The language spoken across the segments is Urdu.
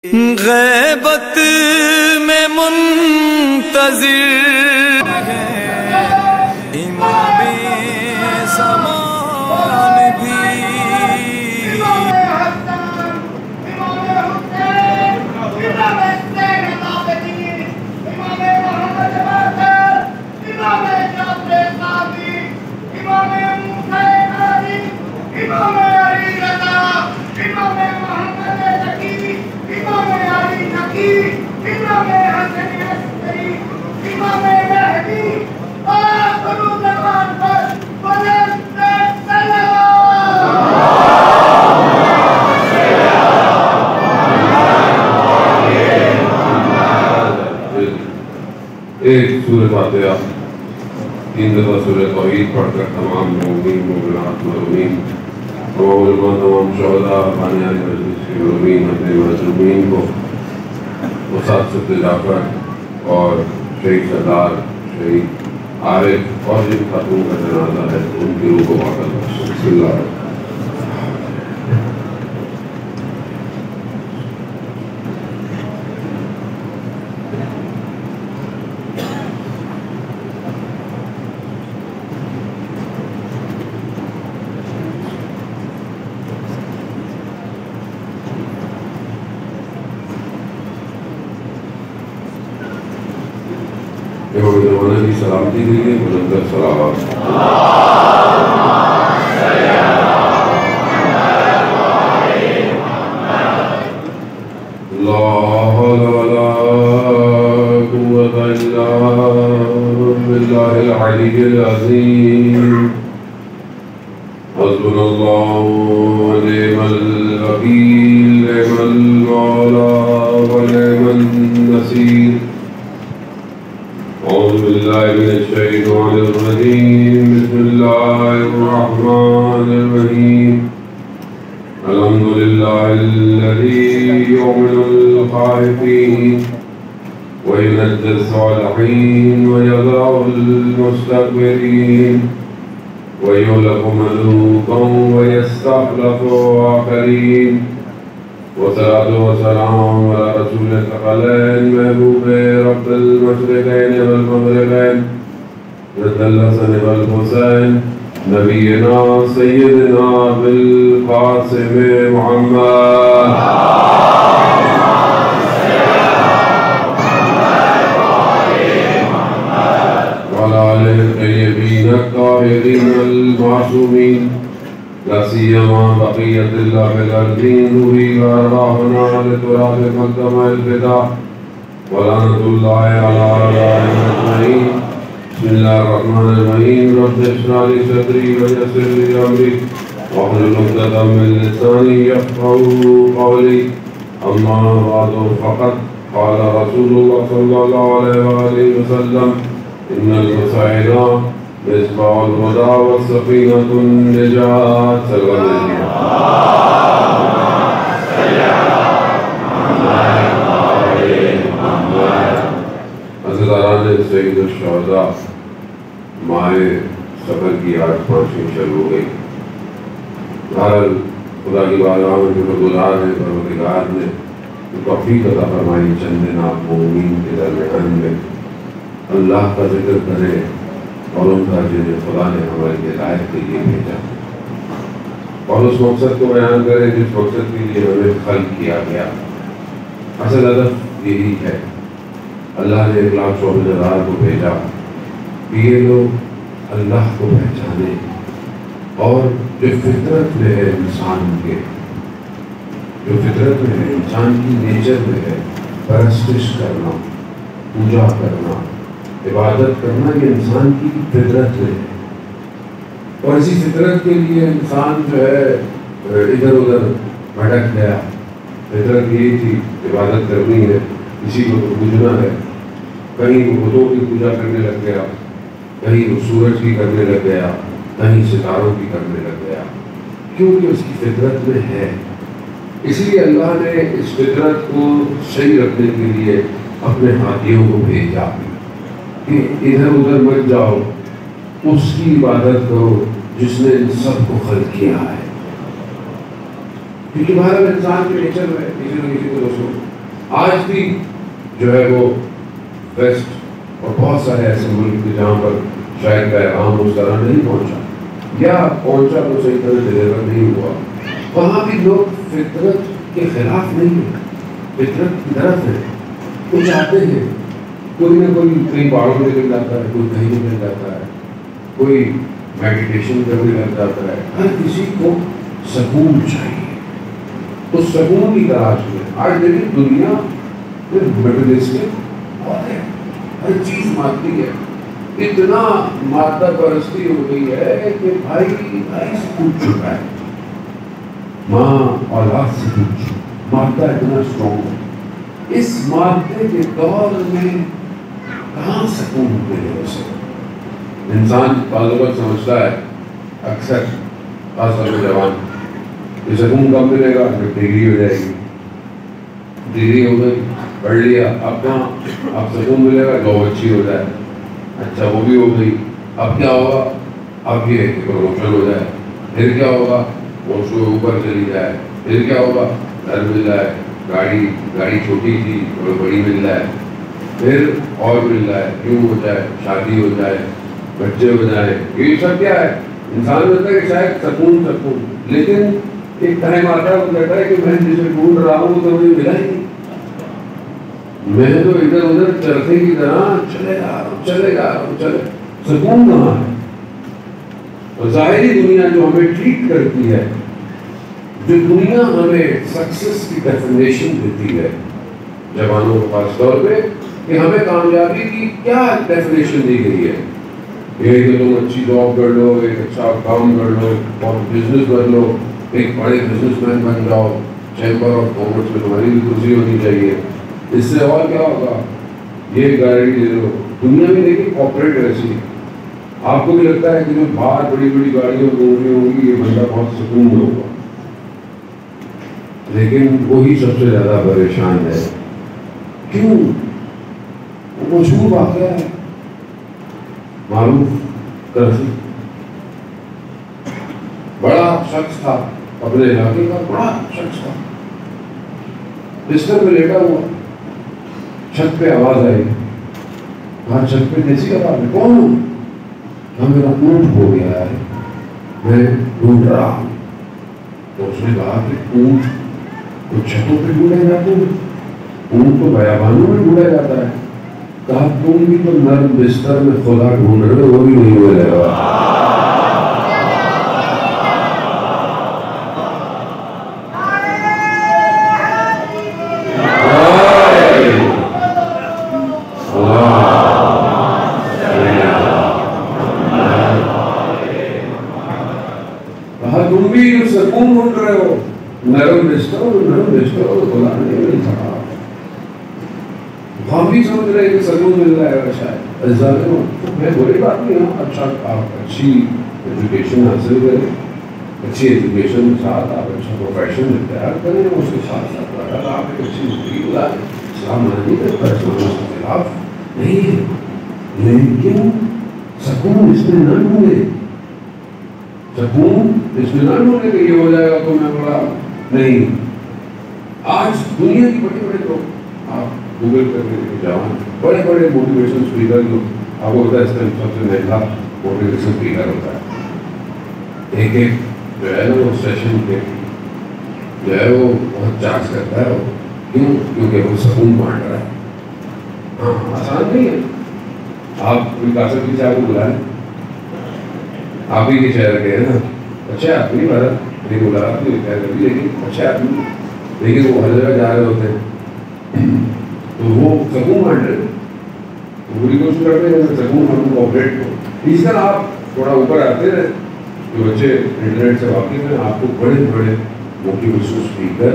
غیبت میں منتظر ہے امام زمان بھی، ایک سورہ فاتحہ 3 دفعہ سورہ توحید پڑھ کر تمام مومنین مومنات مرحومین علماء تمام شہداء بانیان مجلس کے مرحومین اپنے معصومین کو اساتذہ جعفر اور شہید سردار شہید عارف اور جن خاتون کا جنازہ ہے ان کی روح کو واقع بسم اللہ امام زمانہ کی سلامتی کے لیے بلندر صلوات لا حول ولا قوة إلا بالله العلي العظيم حسبنا الله ونعم الوكيل نعم المولى ونعم النصير أعوذ بالله من الشيطان الرجيم بسم الله الرحمن الرحيم الحمد لله الذي يؤمن الخائفين وينجي الصالحين ويضع المستكبرين ويهلك ملوكا ويستخلف آخرين والصلاة والسلام على رسول الثقلين محبوب رب المشرقين والمغربين جد الحسن والحسين نبينا سيدنا بالقاسم محمد وعلى آله الطيبين الطاهرين المعصومين لا سيما بقية الله في الأرضين نوري وأرواحنا لتراب مقدم الفداء ولعنة الله على أعدائهم أجمعين بسم الله الرحمن الرحيم رب اشرح لي صدري ويسر لي أمري واحلل عقدة من لساني يفقهوا قولي أما بعد فقد قال رسول الله صلى الله عليه وآله وسلم إن المساعد مصباح الهدى والسفينة النجاة صلى الله عليه وسلم عزیزان سید الشہداء ماہ سفر کی آج 5ویں شروع ہو گئی بہرحال خدا کی بارگاہ میں جو گزار ہیں پروردگار نے توفیق عطا فرمائی چند دن آپ مومنین کے درمیان میں اللہ کا ذکر کریں اور ان کا جنہیں خدا نے ہماری ہدایت کے لیے بھیجا اور اس مقصد کو بیان کریں جس مقصد کے لیے ہمیں خلق کیا گیا اصل ہدف یہی ہے اللہ نے 1,24,000 کو بھیجا کہ یہ لوگ اللہ کو پہچانیں اور جو فطرت میں ہے انسان کے جو فطرت میں ہے انسان کی نیچر میں ہے پرستش کرنا پوجا کرنا عبادت کرنا یہ انسان کی فطرت میں ہے اور اسی فطرت کے لیے انسان جو ہے ادھر ادھر بھٹک گیا فطرت یہی تھی عبادت کرنی ہے کسی کو پوجنا ہے کہیں وہ بتوں کی پوجا کرنے لگ گیا کہیں وہ سورج کی کرنے لگ گیا کہیں ستاروں کی کرنے لگ گیا کیونکہ اس کی فطرت میں ہے اس لیے اللہ نے اس فطرت کو صحیح رکھنے کے لیے اپنے ہادیوں کو بھیجا کہ ادھر ادھر مت جاؤ اس کی عبادت کرو جس نے ان سب کو خلق کیا ہے کیونکہ بہرحال انسان کے نیچر میں کسی نہ کسی کو آج بھی جو ہے وہ ویسٹ اور بہت سارے ایسے ملک تھے جہاں پر شاید پیغام اس طرح نہیں پہنچا، یا پہنچا تو صحیح طرح ڈلیور نہیں ہوا. وہاں بھی لوگ فطرت کے خلاف نہیں ہیں، فطرت کی طرف ہیں. وہ چاہتے ہیں کوئی نہ کوئی کہیں پہاڑوں میں نکل جاتا ہے، کوئی کہیں نکل جاتا ہے، کوئی میڈیٹیشن کرنے لگ جاتا ہے. ہر کسی کو سکون چاہیے، تو سکون کی تلاش میں آج دیکھیں دنیا میٹریلسٹک بہت ہے، ہر چیز مادی ہے. اتنا مادہ پرستی ہو گئی ہے کہ بھائی سے پوچھ چکا ہے، ماں اولاد سے پوچھ، مادہ اتنا اسٹرانگ ہے. اس مادے کے دور میں کہاں سکون ملے اسے؟ انسان بعض اوقات سمجھتا ہے اکثر، خاص طور پہ جوان، یہ سکون کب ملے گا جب ڈگری ہو جائے گی. ڈگری ہو گئی، پڑھ لیا، اب کہاں اب سکون ملے گا؟ جاب اچھی ہو جائے. اچھا وہ بھی ہو گئی، اب کیا ہوگا؟ اب یہ کہ پروموشن ہو جائے. پھر کیا ہوگا؟ پوسٹ اوپر چلی جائے. پھر کیا ہوگا؟ گھر مل جائے، گاڑی چھوٹی تھی اور بڑی مل جائے، پھر اور مل جائے، یوں ہو جائے، شادی ہو جائے، بچے ہو جائیں. یہ سب کیا ہے؟ انسان ہوتا ہے کہ شاید سکون، لیکن ایک ٹائم آتا ہے وہ کہتا ہے کہ میں جسے ڈھونڈ رہا ہوں تو مجھے ملا ہی نہیں. میں تو ادھر ادھر چرخے کی طرح چلے جا رہا ہوں. سکون کہاں ہے؟ اور ظاہری دنیا جو ہمیں ٹریٹ کرتی ہے، جو دنیا ہمیں سکسیس کی ڈیفینیشن دیتی ہے جوانوں کو خاص طور پہ، کہ ہمیں کامیابی کی کیا ڈیفینیشن دی گئی ہے؟ یہ کہ تم اچھی جاب کر لو، ایک اچھا کام کر لو، اور بزنس کر لو، ایک بڑے بزنس مین بن جاؤ، چیمبر آف کامرس میں تمہاری بھی کرسی ہونی چاہیے. اس سے اور کیا ہوگا؟ یہ گارنٹی دے دو. دنیا میں دیکھیے کارپوریٹ ایسی، آپ کو بھی لگتا ہے کہ جو باہر بڑی بڑی گاڑیاں گھوم رہی ہوں گی یہ بندہ بہت سکون میں ہوگا، لیکن وہی سب سے زیادہ پریشان ہے. کیوں؟ وہ مشہور واقعہ ہے، معروف کرسی، بڑا شخص تھا اپنے علاقے کا، بڑا شخص تھا، بستر میں لیٹا ہوا، چھت پہ آواز آئی. کہا چھت پہ کیسی آواز ہے؟ کون؟ کہا میرا اونٹ ہو گیا ہے، میں ڈھونڈ رہا ہوں. تو اس نے کہا کہ اونٹ تو چھتوں پہ ڈھونڈے جاتے ہیں، اونٹ تو بیابانوں میں ڈھونڈا جاتا ہے. کہا تم بھی تو نرم بستر میں خدا ڈھونڈ رہے ہو، وہ بھی نہیں ملے گا. تم بھی سکون ڈھونڈ رہے ہو، نرم بستر خدا نہیں مل سکا. ہم بھی سمجھ رہے کہ سکون مل رہا ہے شاید. میں بری بات نہیں ہوں، اچھا آپ اچھی ایجوکیشن حاصل کریں، اچھی ایجوکیشن کے ساتھ آپ اچھا پروفیشن اختیار کریں، اس کے ساتھ ساتھ اگر آپ ایک اچھی نوکری لائیں. اسلام نہیں کرتا، اسلام اس کے خلاف نہیں ہے، لیکن سکون اس میں نہ ڈھونڈے. سکون اس میں نہ ڈھونڈے کہ یہ ہو جائے گا تو میں بڑا نہیں. آج دنیا کی بڑے بڑے لوگ، آپ گوگل کر کے جاؤ، بڑے بڑے موٹیویشن اسپیکر جو آپ کو پتا ہے اس کا سب سے مہنگا موٹیویشن اسپیکر ہوتا ہے. ایک جو ہے نا وہ سیشن کے جو ہے وہ بہت چارج کرتا ہے. کیوں؟ کیونکہ وہ سکون بانٹ رہا ہے. ہاں آسان نہیں ہے. آپ کوئی کاسر کی چاہ کو بلائیں، آپ ہی کے شہر کے ہیں نا، اچھے آدمی بھارت نہیں بولا لیکن اچھے آدمی، لیکن وہ ہر جگہ جا رہے ہوتے ہیں تو وہ سکون بانٹ رہے ہیں. پوری کوشش کرتے ہیں سکون ہم کوپریٹ کو. اس طرح آپ تھوڑا اوپر آتے ہیں، جو بچے انٹرنیٹ سے واقف ہیں آپ کو بڑے بڑے موٹیویشن اسپیکر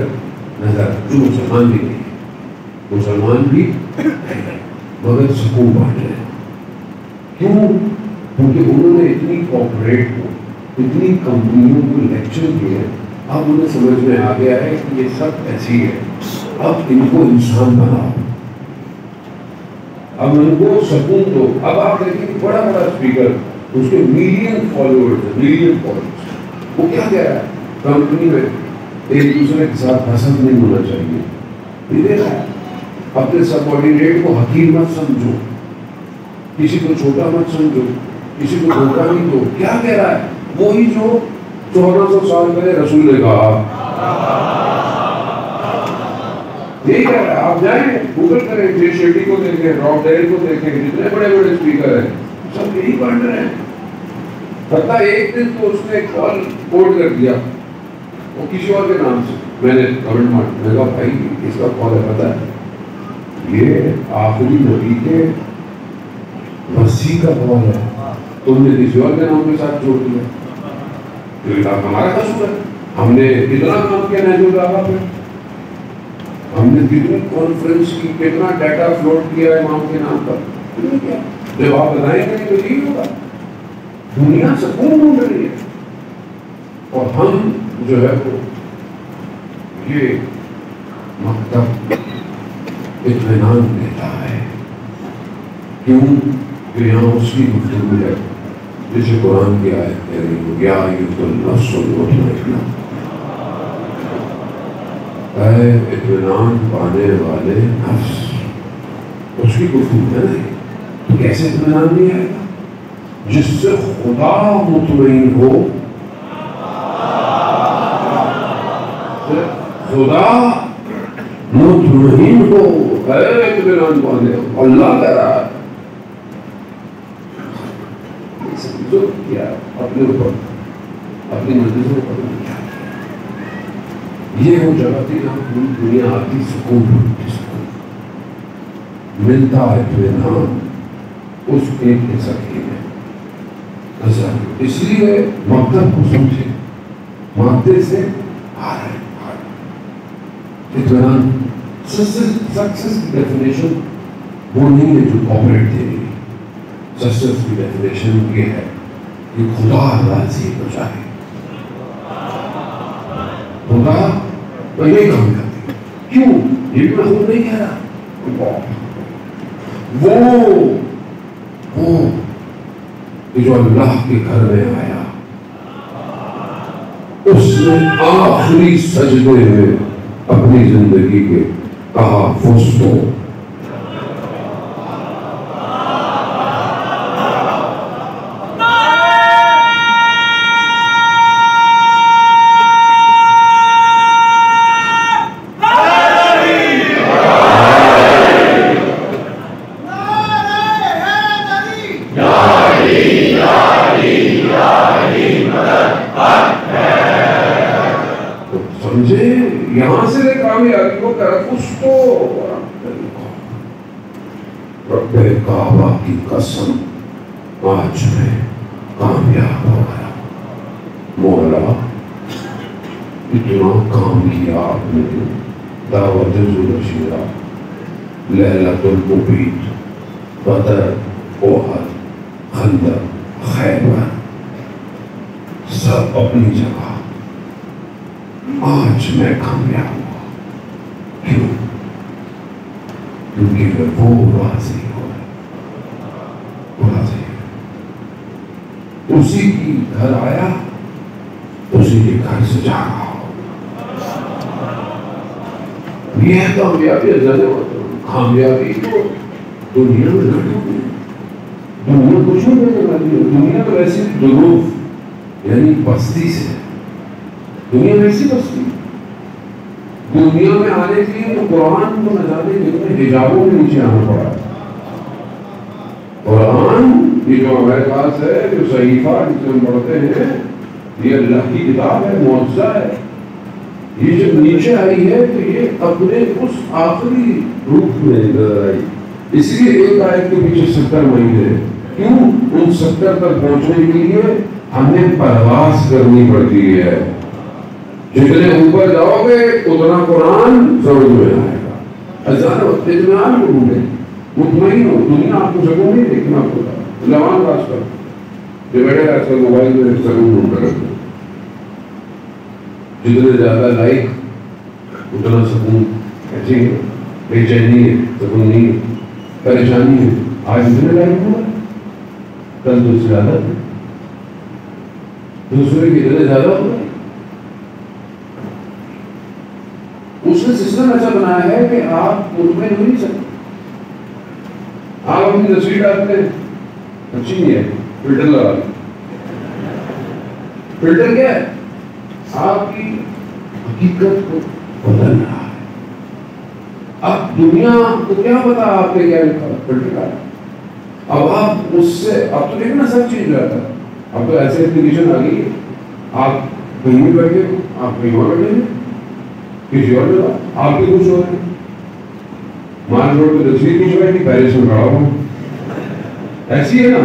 نظر، جو مسلمان بھی نہیں ہے، مسلمان بھی مگر سکون بانٹ رہے ہیں. کیوں؟ کیونکہ انہوں نے اتنی کوپریٹ کو، اتنی کمپنیوں کو لیکچر کیے، اب انہیں سمجھ میں آ گیا ہے کہ یہ سب ایسی ہے، اب ان کو انسان بناؤ، اب ان کو سکون دو. اب آپ دیکھیں بڑا بڑا اسپیکر، اس کے ملین فالوورز، وہ کیا کہہ رہا ہے کمپنی میں ایک دوسرے کے ساتھ حسد نہیں ہونا چاہیے. یہ دیکھ رہا ہے اپنے سبارڈینیٹ کو حقیر مت سمجھو، کسی کو چھوٹا مت سمجھو، کسی کو دھوکہ نہیں دو. کیا کہہ رہا ہے؟ وہی جو 1400 سال پہلے رسول نے کہا. یہی کہہ رہا ہے. آپ جائیں گوگل کریں، جے شیٹی کو دیکھیں، راب ڈیل کو دیکھیں، جتنے بڑے بڑے اسپیکر ہیں سب یہی پڑھ رہے ہیں. حتیٰ ایک دن تو اس نے کال کوڈ کر دیا وہ کسی اور کے نام سے. میں نے کمنٹ مار، میں کہا بھائی اس کا کال ہے پتہ ہے یہ آخری نبی کے مسیح کا کال ہے، تم نے کسی اور کے نام کے ساتھ جوڑ دیا. ہمارا قصور ہے، ہم نے کتنا کام کیا نہج البلاغہ پہ، ہم نے کتنی کانفرنس کی، کتنا ڈیٹا فلوٹ کیا ہے امام کے نام پر. جب آپ بتائیں گے تو یہی ہوگا. دنیا سکون ڈھونڈ رہی ہے اور ہم جو ہے وہ یہ مکتب اطمینان دیتا ہے. کیوں کہ یہاں اس کی گفتگو ہے جسے قرآن کی آیت کہہ رہی ہو، یا ایھا النفس المطمئنہ، اے اطمینان پانے والے نفس. اس کی گفتگو ہے نہیں تو کیسے اطمینان نہیں آئے گا؟ جس سے خدا مطمئن ہو، خدا مطمئن ہو، اے اطمینان پانے. اللہ کہہ رہا ہے سمجھو کیا اپنے اوپر اپنی نظروں پر کیا. یہ وہ جگہ تھی جہاں پوری دنیا آتی سکون ڈھونڈتی، سکون ملتا اطمینان اس ایک کے سکے میں. اس لیے مکتب کو سمجھے، مادے سے آ رہے اطمینان. سکسیس کی ڈیفینیشن وہ نہیں ہے جو آپریٹ دے رہی ہے. سکسیس کی ڈیفینیشن یہ ہے کہ خدا راضی ہو جائے. خدا تو یہ کام کرتی ہے. کیوں؟ یہ بھی میں خود نہیں کہہ رہا. وہ جو اللہ کے گھر میں آیا، اس نے آخری سجدے میں اپنی زندگی کے کہا فزتو. یہاں سے کامیابی کو ترفظ تو رب کعبہ کی قسم آج میں کامیاب ہو گیا. مولا اتنا کام کیا آپ نے، دعوت ذوالشیرہ، لیلۃ المبید، بدر، احد، خندق، خیبر، سب اپنی جگہ. آج میں کامیاب ہوا. کیوں؟ کیونکہ وہ راضی ہو، وہ راضی ہے. اسی کی گھر آیا، اسی کے گھر سے جا رہا ہو. یہ کامیابی ہے. کامیابی تو دنیا میں نہیں، دنیا کچھ نہیں والی ہے. دنیا تو ویسے ظروف یعنی پستی سے، دنیا ویسی بستی. دنیا میں آنے کے لیے تو قرآن کو نظانے جتنے حجابوں کے نیچے آنا پڑا. قرآن یہ جو ہمارے پاس ہے، جو صحیفہ جسے ہم پڑھتے ہیں، یہ اللہ کی کتاب ہے، معجزہ ہے. یہ جب نیچے آئی ہے تو یہ اپنے اس آخری روپ میں نظر آئی. اس لیے ایک آیت کے پیچھے 70 مہینے. کیوں؟ ان 70 تک پہنچنے کے لیے ہمیں پرواز کرنی پڑتی ہے. جتنے اوپر جاؤ گے اتنا قرآن سمجھ میں آئے گا. اطمینان کو ڈھونڈے، مطمئن ہو. دنیا آپ کو سکون نہیں دیکھنا. آپ کو جوان خاص کر جو بیٹھے آج کل موبائل میں سکون ڈھونڈ کر رکھتے، جتنے زیادہ لائک اتنا سکون. ایسے ہی بے چینی ہے، سکون نہیں ہے، پریشانی ہے. آج اتنے لائک ہوا، کل تو اس سے زیادہ ہے، دوسرے کے اتنے زیادہ ہو. اس نے سسٹم ایسا بنایا ہے کہ آپ مطمئن ہو نہیں سکتے. آپ اپنی تصویر ڈالتے ہیں, اچھی نہیں ہے, فلٹر لگا لیں. فلٹر کیا ہے؟ آپ کی حقیقت کو بدل رہا ہے. اب دنیا کو کیا پتا آپ نے کیا لکھا, فلٹر کا. اب آپ اس سے, اب تو دیکھنا سب چیز رہتا ہے. اب تو ایسے ایپلیکیشن آ گئی ہے, آپ کہیں بھی بیٹھے ہو, آپ کہیں اور بیٹھے ہیں, کسی اور جگہ آپ بھی خوش ہو رہے ہیں. مان روڈ پہ تصویر کھینچوائی تھی, پیرس میں کھڑا ہوں, ایسی ہے نا.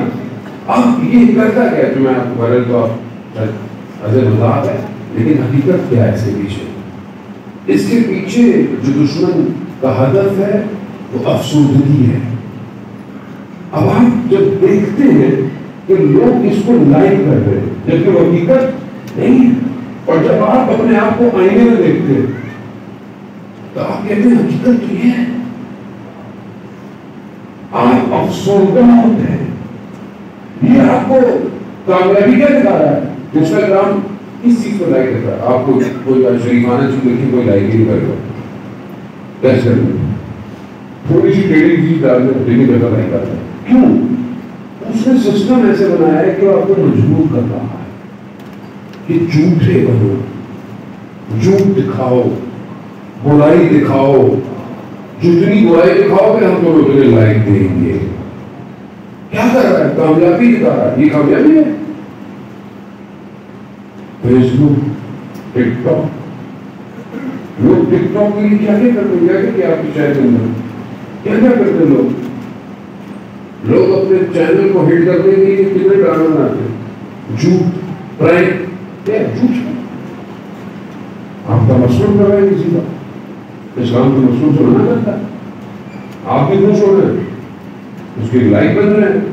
اب یہ کرتا کیا جو میں آپ کو بھرے تو آپ ایسے مذاق ہے, لیکن حقیقت کیا ہے اس کے پیچھے؟ اس کے پیچھے جو دشمن کا ہدف ہے وہ افسردگی ہے. اب آپ جب دیکھتے ہیں کہ لوگ اس کو لائک کر رہے ہیں جبکہ وہ حقیقت نہیں ہے, اور جب آپ اپنے آپ کو آئینے میں دیکھتے ہیں تو آپ کہتے ہیں حقیقت تو یہ ہے. آپ افسردہ ہوتے ہیں. یہ آپ کو کامیابی کیا دکھا رہا ہے؟ انسٹاگرام کس چیز کو لائک کرتا ہے؟ آپ کو کوئی شریفانہ چیز دیکھی کوئی لائک ہی نہیں کرے گا. کیسے تھوڑی سی ٹیڑھی چیز ڈال دیں لیکن جگہ لائک کرتا ہے. کیوں؟ اس نے سسٹم ایسے بنایا ہے کہ وہ آپ کو مجبور کر رہا ہے کہ جھوٹے بنو, جھوٹ دکھاؤ, برائی دکھاؤ. جتنی برائی دکھاؤ گے ہم تو اتنے لائک دیں گے. کیا کر رہا ہے؟ کامیابی دکھا رہا ہے. یہ کامیابی ہے. فیس بک, ٹک ٹاک, لوگ ٹک ٹاک کے لیے کیا کیا کرتے ہیں؟ کیا آپ کے چینل کیا کیا کرتے ہیں لوگ اپنے چینل کو ہٹ کرنے کے لیے کتنے ڈرامے بناتے ہیں. جھوٹ, پرینک, کیا جھوٹ. آپ کا مسئلہ کر رہے ہیں کسی کا, اسلام کا مسئلہ سے منع کرتا ہے. آپ بھی خوش ہو رہے ہیں, اس کے لائک بن رہے ہیں.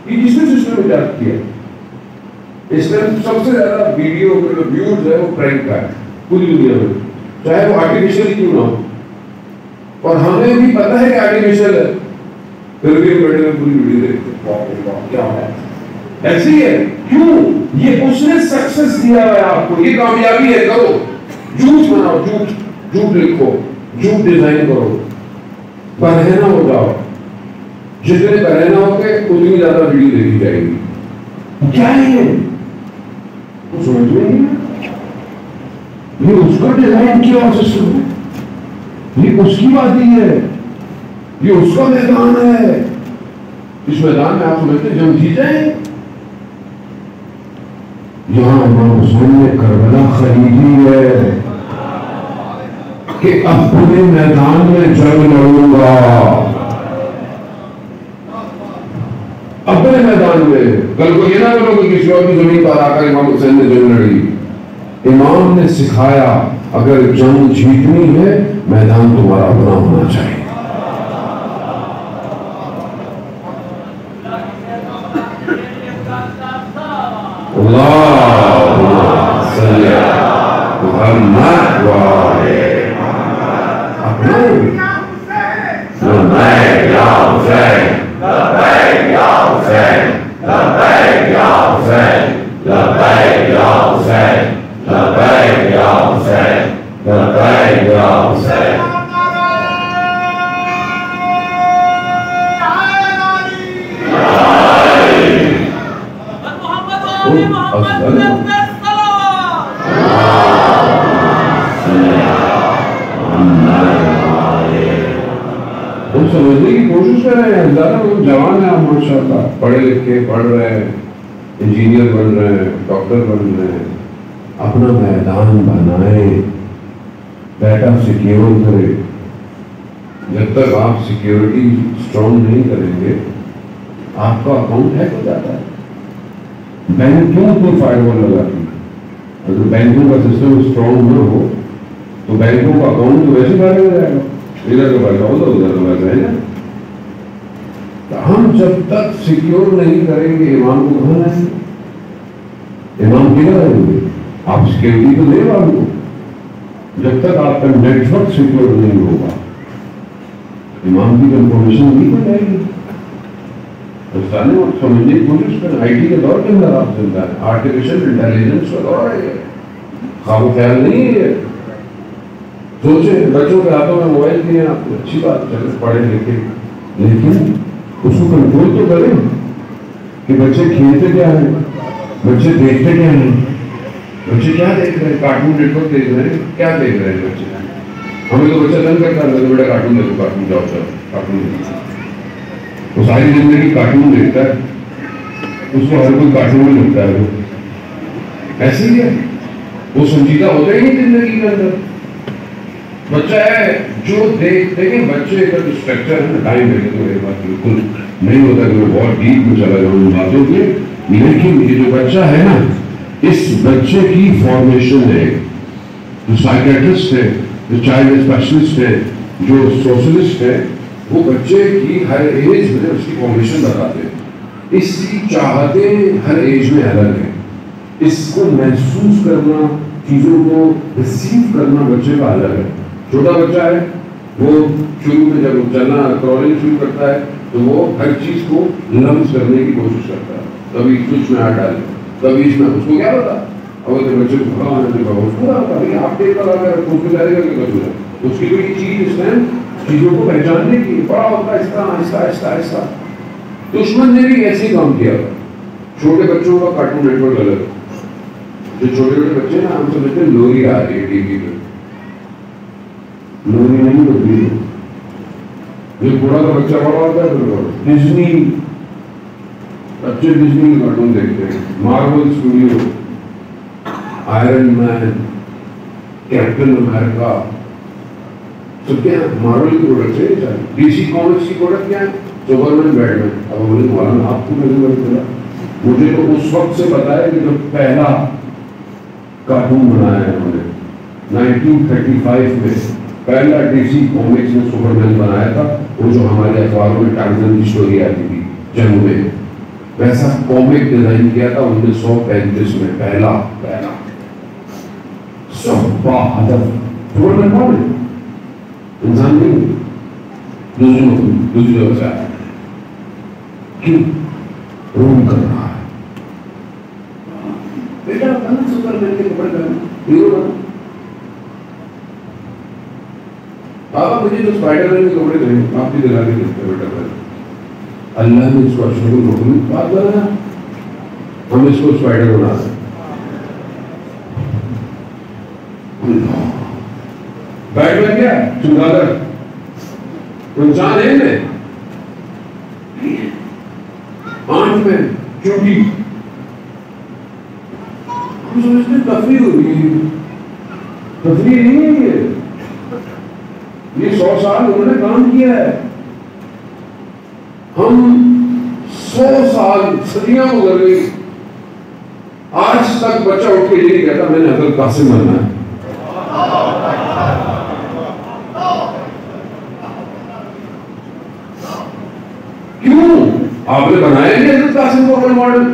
یہ کس نے سسٹم ایجاد کیا؟ اس میں سب سے زیادہ ویڈیو کے جو ویوز ہے وہ پرینک کا ہے پوری دنیا میں, چاہے وہ آرٹیفیشل کیوں نہ ہو. اور ہمیں بھی پتا ہے کہ آرٹیفیشل ہے, پھر بھی بیٹھے پوری ویڈیو دیکھتے کیا ہے. ایسے ہی ہے. کیوں؟ یہ اس نے سکسس دیا ہے آپ کو, یہ کامیابی ہے. کرو, جھوٹ بناؤ, جھوٹ لکھو, جھوٹ ڈیزائن کرو, برہنہ ہو جاؤ. جتنے برہنہ ہو کے اتنی زیادہ ویڈیو دیکھی جائے گی. کیا ہے یہ؟ وہ سمجھ میں نہیں ہے. یہ اس کا ڈیزائن کیا سسٹم ہے, یہ اس کی بات ہی ہے, یہ اس کا میدان ہے. اس میدان میں آپ سمجھتے ہیں جنگ جیت جائیں. یہاں امام حسین نے کربلا خریدی ہے کہ اپنے میدان میں جنگ لڑوں گا, اپنے میدان میں. کل کو یہ نہ کرو کہ کسی اور کی زمین پر آ کر امام حسین نے جنگ لڑی. امام نے سکھایا اگر جنگ جیتنی ہے میدان تمہارا اپنا ہونا چاہیے. اللہم صلی علی محمد وعلی محمد. لبیک یا حسین, لبیک یا حسین, لبیک یا حسین, لبیک یا حسین, لبیک یا حسین, لبیک یا حسین. ہم سمجھنے کی کوشش کر رہے ہیں. زیادہ لوگ جوان ہیں آپ ماشاء اللہ, پڑھے لکھے پڑھ رہے ہیں, انجینئر بن رہے ہیں, ڈاکٹر بن رہے ہیں. اپنا میدان بنائیں, ڈیٹا سیکیور کریں. جب تک آپ سیکیورٹی اسٹرانگ نہیں کریں گے آپ کا اکاؤنٹ ہیک ہو جاتا ہے. بینک کیوں کوئی فائر وال لگاتی ہے؟ اگر بینکوں کا سسٹم اسٹرانگ نہ ہو تو بینکوں کا اکاؤنٹ تو ویسے فائر ہو جائے گا. ادھر کا پیسہ ہوتا ادھر کا پیسہ ہے نا. ہم جب تک سیکیور نہیں کریں گے امام کو کہاں لائیں گے؟ امام کدھر آئیں گے؟ آپ سیکیورٹی تو دے والوں کو. جب تک آپ کا نیٹ ورک سیکیور نہیں ہوگا امام کی انفارمیشن نہیں بن جائے گی. پاکستانی وقت سمجھنے کی کوشش کریں. آئی ٹی کے دور کے اندر آپ چلتا ہے, آرٹیفیشل انٹیلیجنس کا دور ہے. یہ خواب و خیال نہیں ہے. سوچیں بچوں کے ہاتھوں میں موبائل دیے آپ کو اچھی بات چلے پڑھے لکھے لیکن اس کو کنٹرول تو کریں کہ بچے کھیلتے کیا ہیں بچے دیکھتے کیا ہیں بچے کیا دیکھ رہے ہیں کارٹون نیٹ ورک دیکھ رہے ہیں کیا دیکھ رہے ہیں بچے ہمیں تو بچہ تنگ کرتا ہے بیٹا کارٹون دیکھو کارٹون جاؤ سر کارٹون دیکھو وہ ساری زندگی کارٹون دیکھتا ہے اس کو ہر کوئی کارٹون میں لگتا ہے وہ ایسے ہی ہے وہ سنجیدہ ہوتا ہی نہیں زندگی کے اندر بچہ ہے جو دیکھیں بچے کا جو اسٹرکچر ہے نا ٹائم ہے تو میرے پاس بالکل نہیں ہوتا کہ میں بہت ڈیپ میں چلا جاؤں ان باتوں کے لیکن یہ جو بچہ ہے نا اس بچے کی فارمیشن ہے جو سائیکیٹرسٹ ہے جو چائلڈ اسپیشلسٹ ہے جو سوشلسٹ ہے وہ بچے کی ہر ایج میں اس کی فارمیشن بتاتے ہیں اس کی چاہتیں ہر ایج میں الگ ہیں اس کو محسوس کرنا چیزوں کو ریسیو کرنا بچے کا الگ ہے چھوٹا بچہ ہے وہ شروع میں جب چلنا کرولنگ شروع کرتا ہے تو وہ ہر چیز کو لمس کرنے کی کوشش کرتا ہے کبھی سوئچ میں ہاتھ ڈالے کبھی اس میں اس کو کیا پتا اگر بچے کو بھگوان اس کو پتا آپ ٹیپ لگا کر اس کو جائے گا کہ کچھ اس کی کوئی چیز اس میں چیزوں کو پہچاننے کی بڑا ہوتا ہے اس طرح آہستہ آہستہ آہستہ دشمن نے بھی ایسے ہی کام کیا چھوٹے بچوں کا کارٹون نیٹ ورک الگ جو چھوٹے چھوٹے بچے نا ہم سمجھتے ہیں لوری آ رہی ہے ٹی وی پہ لوری نہیں ہوتی ہے جو تھوڑا سا بچہ بڑا ہوتا ہے تو ڈزنی بچے ڈزنی کے کارٹون دیکھتے ہیں مارول اسٹوڈیو آئرن مین کیپٹن امریکہ سب کیا مارول کی پروڈکٹ ہے ڈی سی کامکس کی پروڈکٹ کیا ہے سپرمین بیٹمین اب بولے مولانا آپ کو نہیں مجھے تو اس وقت سے پتا ہے کہ جب پہلا کارٹون بنایا ہے انہوں نے 1935 میں پہلا ڈی سی کامکس میں سپرمین بنایا تھا وہ جو ہمارے اخباروں میں ٹارزن کی اسٹوری آتی تھی جنگ میں ویسا کامک ڈیزائن کیا تھا 1935 میں پہلا سب بہادر سپرمین کون ہے انسان نہیں دوسری جگہ سے آیا کیوں روم کر رہا ہے بیٹا بنا سپرمین کے کپڑے پہنا ہیرو بنا بابا مجھے جو اسپائڈر مین کے کپڑے پہنے آپ بھی دلا کے دیکھتے بیٹا پہنا اللہ نے اس کو اشرف المخلوق بات بنایا ہم اس کو اسپائڈر بنا دیں بیٹ مین کیا ہے چمگادر انسان ہے میں آنکھ میں چوٹی ہم سمجھتے تفریح ہو رہی ہے تفریح نہیں ہے یہ 100 سال انہوں نے کام کیا ہے ہم 100 سال صدیاں گزر گئی آج تک بچہ اٹھ کے یہ نہیں کہتا میں نے حضرت قاسم بننا ہے کیوں آپ نے بنایا نہیں حضرت قاسم کو رول ماڈل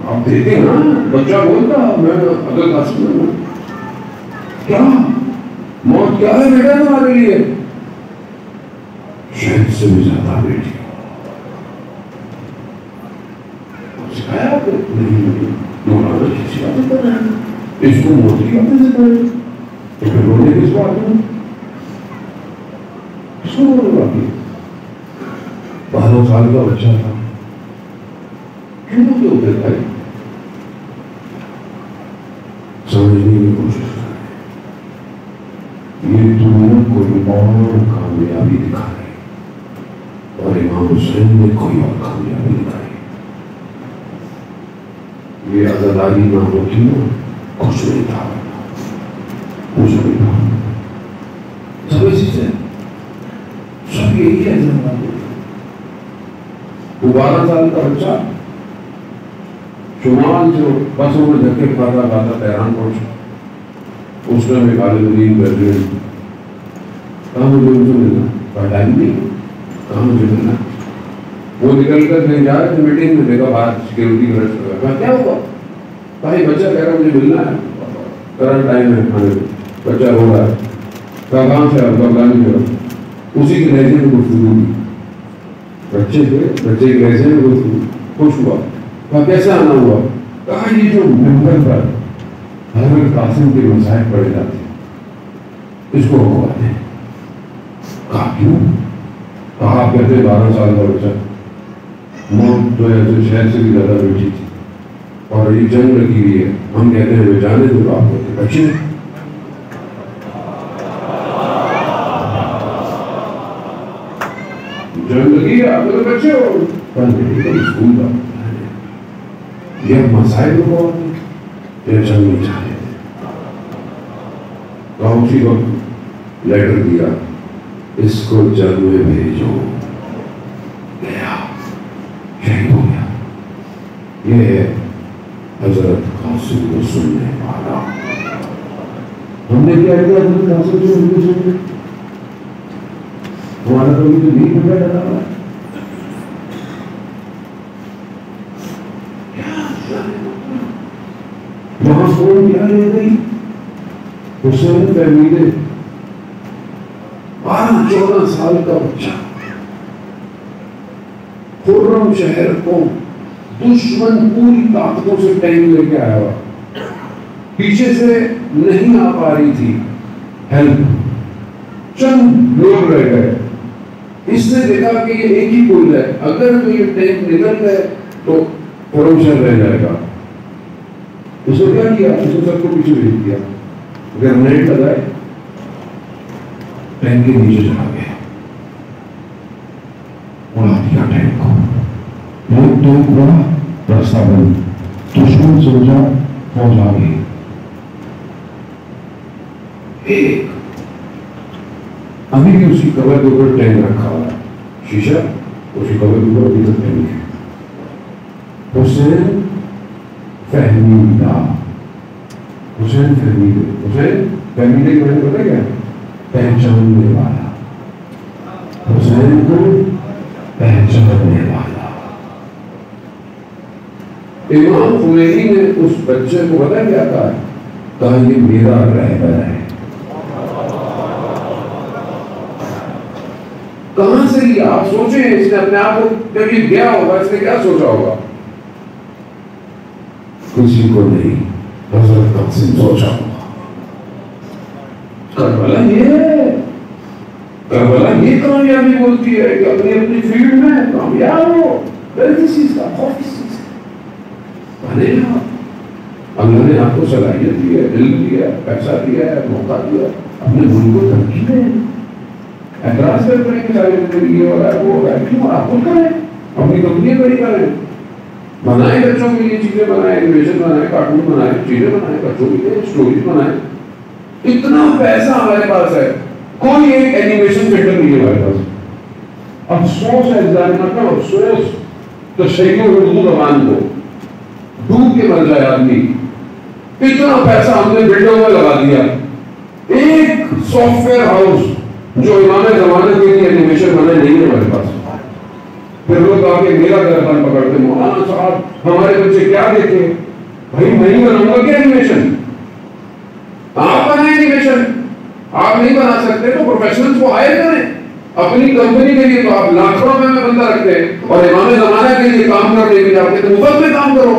آپ دیکھیں نا بچہ بولتا میں حضرت قاسم بننا کیا موت کیا ہے بیٹا تمہارے لیے شہد سے بھی زیادہ بیٹی سکھایا آپ نہیں مولانا کسی باتیں کر رہے ہیں اس کو موت کی باتیں سے کریں تو پھر رونے کس بات میں کس کو رونے باقی 12 سال کا بچہ تھا کیوں روتے ہوتے بھائی سمجھنے کی کوشش کریں یہ دنیا کوئی اور کامیابی دکھا رہی اور امام حسین نے کوئی اور کامیابی دکھائی یہ عزاداری نہ ہوتی نا کچھ نہیں تھا کچھ نہیں تھا سب اسی سے سب یہی ہے 12 سال کا بچہ شمال جو بسوں میں دھکے کھاتا کھاتا تہران پہنچا اس نے میں خالد الدین گریجویٹ کہاں مجھے ان سے ملنا پڑھائی نہیں کہاں مجھے ملنا وہ نکل کر کہیں جا رہے تھے میٹنگ میں دیکھا باہر سیکورٹی گارڈ کہا کیا ہوا بھائی بچہ کہہ رہا مجھے ملنا ہے کرنٹ ٹائم ہے کھانے بچہ رو رہا ہے کہا کہاں سے آپ بغلانی سے اسی کے لہجے میں گفتگو کی بچے کے لہجے میں گفتگو خوش ہوا کہا کیسے آنا ہوا کہا یہ جو ممبر پر حضرت قاسم کے مسائل پڑھے جاتے ہیں، اس کو رکواتے ہیں. کہا کیوں؟ کہا آپ کہتے 12 سال کا بچہ، موت تو ایسے شہر سے بھی زیادہ بیٹھی تھی اور یہ جنگ لگی ہوئی ہے، ہم کہتے ہیں ہمیں جانے دو، آپ کہتے ہیں بچے جنگ لگی ہے، آپ تو بچے ہو، اسکول کا یہ مسائل کو یہ جنگ نہیں چاہتے. کہا اسی وقت لیٹر دیا، اس کو جنگ میں بھیجو. گیا، شہید ہو گیا. یہ ہے حضرت قاسم کو سننے والا. ہم نے کیا کیا حضرت قاسم کو سننے؟ ہمارا تو نہیں بڑا ڈرا ہوا. وہاں کون کیا رہ گئی؟ حسین فہمیدے 12-14 سال کا بچہ خرم شہر کو دشمن پوری طاقتوں سے ٹینک لے کے آیا ہوا، پیچھے سے نہیں آ پا رہی تھی ہیلپ، چند لوگ رہ گئے. اس نے دیکھا کہ یہ ایک ہی پل ہے، اگر تو یہ ٹینک نکل گئے تو خرم شہر رہ جائے گا. اس نے کیا کیا؟ اس نے سب کو پیچھے بھیج دیا، گرنیڈ لگائے، ٹینک کے نیچے چلا گیا، اڑا دیا ٹینک کو. لوگ تو بڑا راستہ بند، دشمن سوچا فوج آ گئی. ایک ابھی بھی اسی قبر کے اوپر ٹینک رکھا ہوا ہے، شیشہ اسی قبر کے اوپر ابھی تک ٹینک ہے. حسین فہمیدہ، حسین فہمیدے، حسین فہمیدے کے معنی پتہ کیا ہے؟ پہچاننے والا. حسین کو پہچاننے والا. امام خمینی نے اس بچے کو پتہ کیا کہا؟ کہا یہ میرا رہبر ہے. کہاں سے یہ آپ سوچیں، اس نے اپنے آپ کو جب یہ گیا ہوگا اس نے کیا سوچا ہوگا؟ کسی کو نہیں، حضرت قاسم سوچا ہوگا کربلا یہ ہے، کربلا یہ کامیابی بولتی ہے کہ اپنی اپنی فیلڈ میں کامیاب ہو. کس چیز کا خوف؟ کس چیز کا؟ اللہ نے آپ کو صلاحیت دی ہے، علم دیا ہے، پیسہ دیا ہے، موقع دیا ہے، اپنے ملک کو ترقی دیں. اعتراض کرتے ہیں کہ ساری زندگی یہ ہو رہا ہے وہ ہو رہا ہے، کیوں؟ آپ خود کریں، اپنی کمپنی بڑی کریں، بنائیں بچوں کے لیے چیزیں بنائیں، اینیمیشن بنائیں، کارٹون بنائیں، چیزیں بنائیں بچوں کے لیے، اسٹوریز بنائیں. اتنا پیسہ ہمارے پاس ہے، کوئی ایک اینیمیشن سینٹر نہیں ہے ہمارے پاس. افسوس ہے کا افسوس تشیع اردو زبان کو ڈوب کے مر جائے آدمی. اتنا پیسہ ہم نے بلڈوں میں لگا دیا. ایک سافٹ ویئر ہاؤس جو امام زمانے کے لیے اینیمیشن بنے نہیں ہے ہمارے پاس. پھر لوگ آ کے میرا گردن پکڑتے، مولانا صاحب ہمارے بچے کیا دیکھیں؟ بھائی میں نہیں بناؤں گا کیا اینیمیشن؟ آپ بنائیں اینیمیشن. آپ نہیں بنا سکتے تو پروفیشنلز کو ہائر کریں. اپنی کمپنی کے لیے تو آپ لاکھوں روپے میں بندہ رکھتے ہیں اور امام زمانہ کے لیے کام کرنے کے لیے آپ کہتے ہیں مفت میں کام کرو.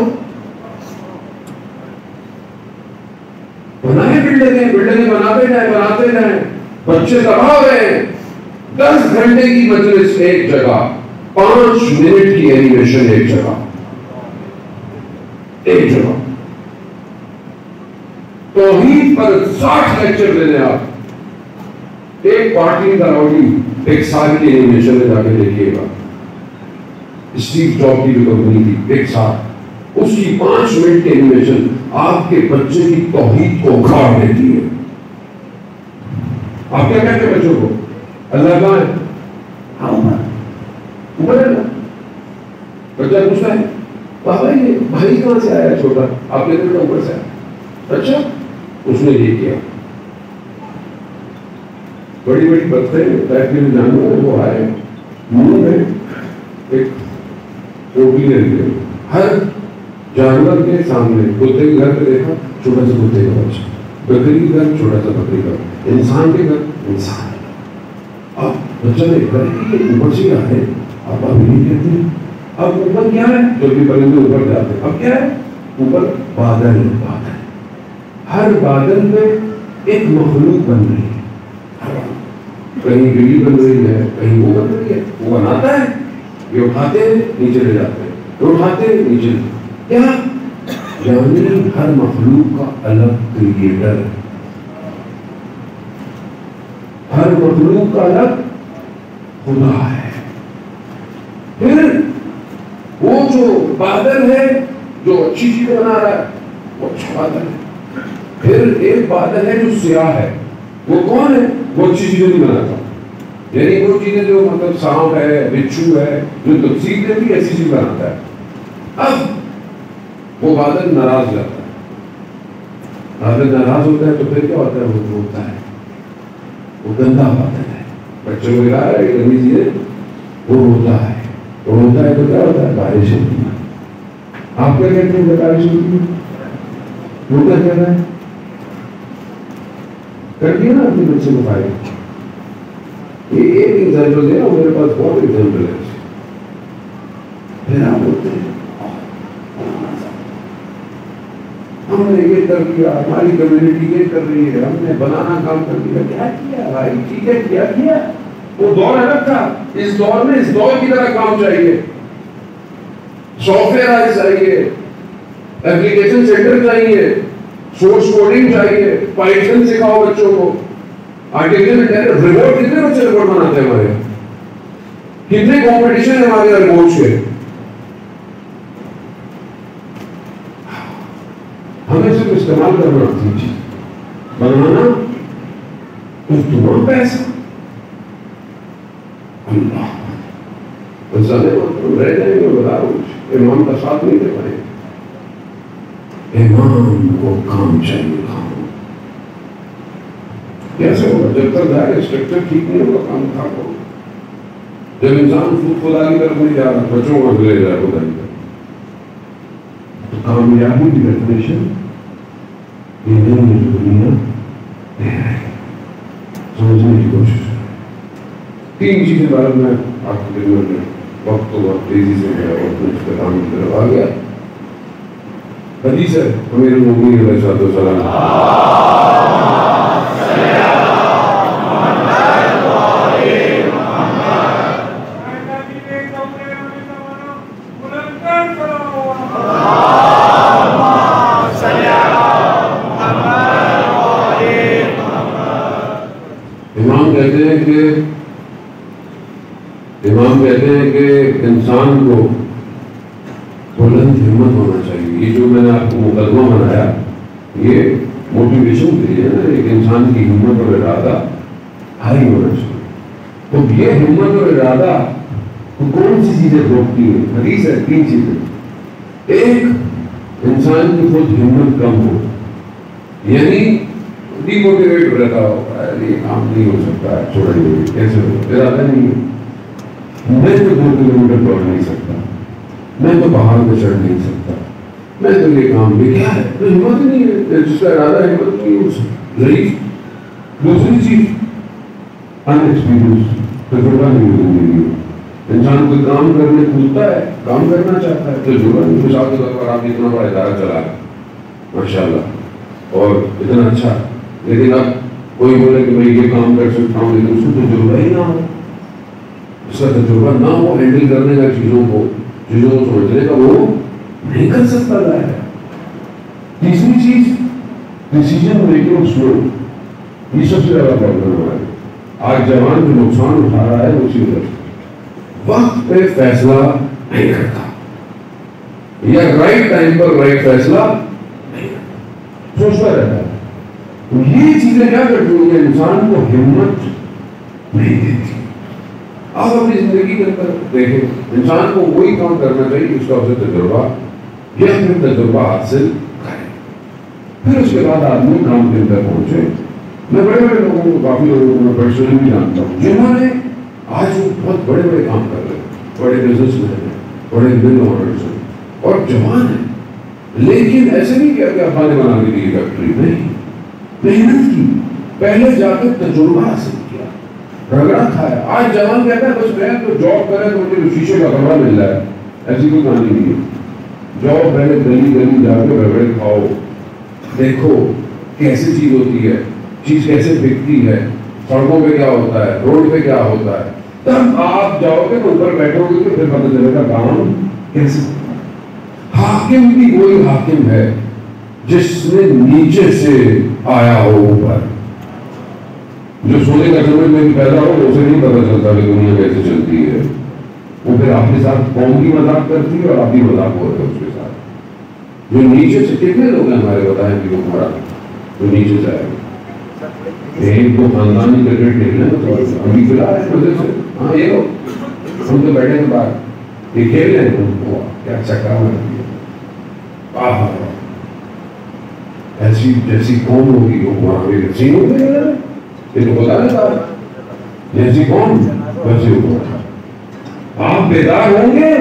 بنائیں بلڈنگیں بناتے جائیں. بچے تباہ ہو رہے ہیں. 10 گھنٹے کی مجلس ایک جگہ، 5 منٹ کی اینیمیشن ایک جگہ. توحید پر 60 لیکچر دے دیں آپ. ایک پارٹی کراؤڈی ایک سال کی اینیمیشن میں جا کے دیکھیے گا. اسٹیو جاب کی جو کمپنی تھی، ایک سال اس کی 5 منٹ کی اینیمیشن آپ کے بچے کی توحید کو اکھاڑ دیتی ہے. آپ کیا کہتے ہیں بچوں کو؟ اللہ کہاں ہے؟ اوپر ہے نا. بچہ پوچھتا ہے بابا یہ بھائی کہاں سے آیا چھوٹا؟ آپ کہتے ہیں اوپر سے آیا. اچھا اس نے یہ کیا. بڑی بڑی پتھریں جانور وہ آئے منہ میں ایک ٹوپی لے لی. ہر جانور کے سامنے کتے کے گھر پہ دیکھا چھوٹا سا کتے کا بچہ، بکری کے گھر چھوٹا سا بکری کا، انسان کے گھر انسان. اب بچہ دیکھ رہا ہے کہ اوپر سے کیا ہے. اب ابھی نہیں کہتے ہیں. اب اوپر کیا ہے؟ جو بھی پرندے اوپر جاتے ہیں اب کیا ہے؟ اوپر بادل. ہر بادل میں ایک مخلوق بن رہی ہے. کہیں بلی بن رہی ہے, کہیں وہ بن رہی ہے. وہ بناتا ہے, یہ اٹھاتے ہیں نیچے لے جاتے ہیں, وہ اٹھاتے ہیں نیچے. کیا یعنی ہر مخلوق کا الگ کریٹر ہے, ہر مخلوق کا الگ خدا ہے. پھر وہ جو بادل ہے جو اچھی چیزیں بنا رہا ہے وہ اچھا بادل ہے. پھر ایک بادل ہے جو سیاہ ہے, وہ کون ہے؟ وہ اچھی چیزیں نہیں بناتا. یعنی وہ چیزیں جو مطلب سانپ ہے, بچھو ہے, جو تفصیل دیتی ایسی چیز بناتا ہے. اب وہ بادل ناراض جاتا ہے. بادل ناراض ہوتا ہے تو پھر کیا ہوتا ہے؟ وہ روتا ہے. وہ گندا بادل ہے, بچوں کو کہا ہے گندی چیزیں, وہ روتا ہے. وہ روتا ہے تو کیا ہوتا ہے؟ بارش ہوتی ہے. آپ کیا کہتے ہیں بارش ہوتی ہے؟ وہ کیا کہہ رہا ہے؟ کر دیا نا اپنے بچے کو فائدہ. یہ ایک ایگزامپل دیا, میرے پاس بہت ایگزامپل ہے. پھر آپ بولتے ہیں ہم نے یہ کر لیا, ہماری کمیونٹی یہ کر رہی ہے, ہم نے بنانا کام کر دیا. کیا کیا بھائی؟ ٹھیک ہے, کیا کیا؟ وہ دور الگ تھا. اس دور میں اس دور کی طرح کام چاہیے. سافٹ ویئر آج چاہیے, ایپلیکیشن سینٹر چاہیے, سورس کوڈنگ چاہیے, پائتھن سکھاؤ بچوں کو. آرٹیفیشل انٹیلیجنس ریپورٹ, کتنے بچے ریپورٹ بناتے ہیں ہمارے, کتنے کمپٹیشن ہے ہمارے ریپورٹ کے. ہمیں صرف استعمال کرنا آتی چیز, بنانا کچھ تمام پیسہ. اللہ رہ جائیں گے, بتا رہا ہوں, امام کا ساتھ نہیں دے پائیں گے. امام کو کام چاہیے. کام کیسے ہوگا؟ جب تک ظاہر اسٹرکچر ٹھیک نہیں ہوگا کام خراب ہوگا. جب انسان خود خدا کی طرف نہیں جا رہا, بچوں کو لے جا رہا خدا کی طرف, تو کامیابی کی ڈیفینیشن یہ نہیں ہے جو دنیا دے رہی ہے. سمجھنے کی کوشش کریں. 3 چیزیں بارے میں آپ کی خدمت میں وقت تو وقت تیزی سے گیا, وقت میں اختتام کی طرف آ گیا. حدیث ہے امیر المومنین علیہ السلام امام کہتے ہیں کہ انسان کو بلند ہمت ہونا چاہیے. یہ جو میں نے آپ کو مقدمہ بنایا یہ موٹیویشن کے لیے نا, ایک انسان کی ہمت اور ارادہ ہائی ہونا چاہیے. تو یہ ہمت اور ارادہ کون سی چیزیں روکتی ہیں؟ حدیث ہے 3 چیزیں. ایک, انسان کی خود ہمت کم ہو, یعنی ڈی موٹیویٹ رہتا ہو, یہ کام نہیں ہو سکتا ہے, چھوڑیں کیسے ہو, ارادہ نہیں ہے. میں تو 2 کلومیٹر دوڑ نہیں سکتا, میں تو پہاڑ پہ چڑھ نہیں سکتا, میں تو یہ کام بھی کیا ہے, تو ہمت نہیں ہے. جس کا ارادہ ہمت نہیں ہے ضعیف. دوسری چیز ان ایکسپیرینس, تجربہ نہیں ہو زندگی میں. انسان کوئی کام کرنے کودتا ہے, کام کرنا چاہتا ہے, تجربہ نہیں. مثال کے طور پر آپ اتنا بڑا ادارہ چلا ہے ماشاء اللہ اور اتنا اچھا, لیکن اب کوئی بولے کہ میں یہ کام کر سکتا ہوں, لیکن اس کو تجربہ ہی نہ ہو, اس کا تجربہ نہ ہو ہینڈل کرنے کا, چیزوں کو سمجھنے کا, وہ نہیں کر سکتا ہے. تیسری چیز ڈیسیژن میکنگ سلو. یہ سب سے زیادہ پرابلم ہماری. آج جوان جو نقصان اٹھا رہا ہے اسی وجہ سے وقت پہ فیصلہ نہیں کرتا, یا رائٹ ٹائم پر رائٹ فیصلہ نہیں کرتا, سوچتا رہتا ہے. یہ چیزیں کیا کرتی ہیں؟ انسان کو ہمت نہیں دیتی. آپ اپنی زندگی کے اندر دیکھیں, انسان کو وہی کام کرنا چاہیے اس کا اسے تجربہ یا پھر تجربہ حاصل کرے, پھر اس کے بعد آدمی کام کے اندر پہنچے. میں بڑے بڑے لوگوں کو, کافی لوگوں کو میں پرسنلی بھی جانتا ہوں جنہوں نے آج وہ بہت بڑے بڑے کام کر رہے ہیں, بڑے بزنس مین ہیں, بڑے مل آنرز ہیں اور جوان ہیں, لیکن ایسے نہیں کیا کہ ابا نے بنا کے دی فیکٹری. نہیں, محنت کی, پہلے جا کے تجربہ حاصل کیا, رگڑا کھایا. آج جوان کہتا ہے بس میں تو جاب کرے تو مجھے شیشے کا کمرہ مل جائے. ایسی کوئی کہانی نہیں ہے. جاب پہلے گلی گلی جا کے رگڑے کھاؤ, دیکھو کیسے چیز ہوتی ہے, چیز کیسے بکتی ہے, سڑکوں پہ کیا ہوتا ہے, روڈ پہ کیا ہوتا ہے. تب آپ جاؤ گے تو اوپر بیٹھو گے تو پھر پتہ چلے گا کام کیسے. حاکم بھی وہی حاکم ہے جس نے نیچے سے آیا ہو اوپر. جو سونے کا زمین میں پیدا ہو اسے نہیں پتہ چلتا کہ دنیا کیسے چلتی ہے. وہ پھر آپ کے ساتھ قوم کی مذاق کرتی ہے اور آپ بھی مذاق ہوتے ہیں اس کے ساتھ. جو نیچے سے, کتنے لوگ ہیں ہمارے بتائیں کہ وہ ہمارا جو نیچے سے آئے, ایک دو خاندانی کرکٹ کھیلنے ابھی کھلا ہے مزے سے. ہاں یہ لوگ ہم تو بیٹھے ہیں باہر, یہ کھیل رہے ہیں, کیا چکا ہوتی ہے. ایسی جیسی قوم ہوگی وہ وہاں بھی سین ہوتے ہیں. یہ تو بتا دیتا ہے جیسی قوم ویسے ہوگا. آپ بیدار ہوں گے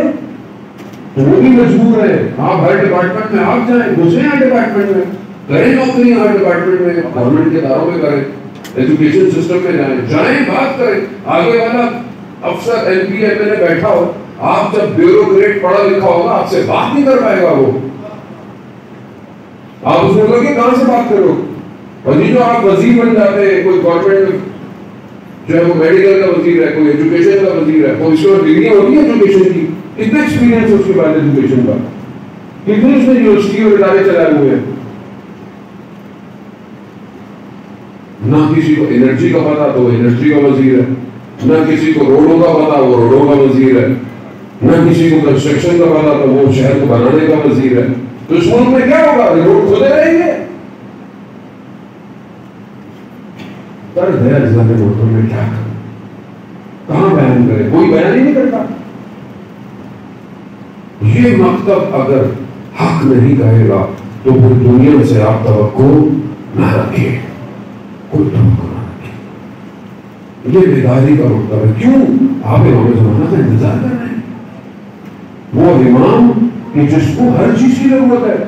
تو وہ بھی مجبور ہے. آپ ہر ڈپارٹمنٹ میں آپ جائیں, گھسیں ہر ڈپارٹمنٹ میں, کریں نوکری ہر ڈپارٹمنٹ میں, گورنمنٹ کے اداروں میں کریں, ایجوکیشن سسٹم میں جائیں بات کریں. آگے والا افسر M P M L A بیٹھا ہو, آپ جب بیوروکریٹ پڑھا لکھا ہوگا آپ سے بات نہیں کر پائے گا. وہ آپ اس میں لوگ کہاں سے بات کرو. اور یہ جو آپ وزیر بن جاتے ہیں, کوئی گورنمنٹ جو ہے وہ میڈیکل کا وزیر ہے, کوئی ایجوکیشن کا وزیر ہے, کوئی اس کو ڈگری ہوتی ہے ایجوکیشن کی, کتنا ایکسپیرینس ہے اس کے بعد ایجوکیشن کا, کتنے اس نے یونیورسٹی اور ادارے چلائے ہوئے ہیں. نہ کسی کو انرجی کا پتا تو وہ انرجی کا وزیر ہے, نہ کسی کو روڈوں کا پتا وہ روڈوں کا وزیر ہے, نہ کسی کو کنسٹرکشن کا پتا تو وہ شہر کو بنانے کا وزیر ہے. تو اس ملک میں کیا ہوگا, روڈ کھودے رہیں گے. درد ہے اسلامی ملکوں میں, کیا کہاں بیان کرے, کوئی بیان ہی نہیں کرتا. یہ مکتب اگر حق نہیں کہے گا تو پھر دنیا سے آپ توقع نہ رکھیں, کوئی توقع نہ رکھیں. یہ بیداری کا مکتب ہے. کیوں آپ امام زمانہ کا انتظار کر رہے ہیں؟ وہ امام کہ جس کو ہر چیز کی ضرورت ہے.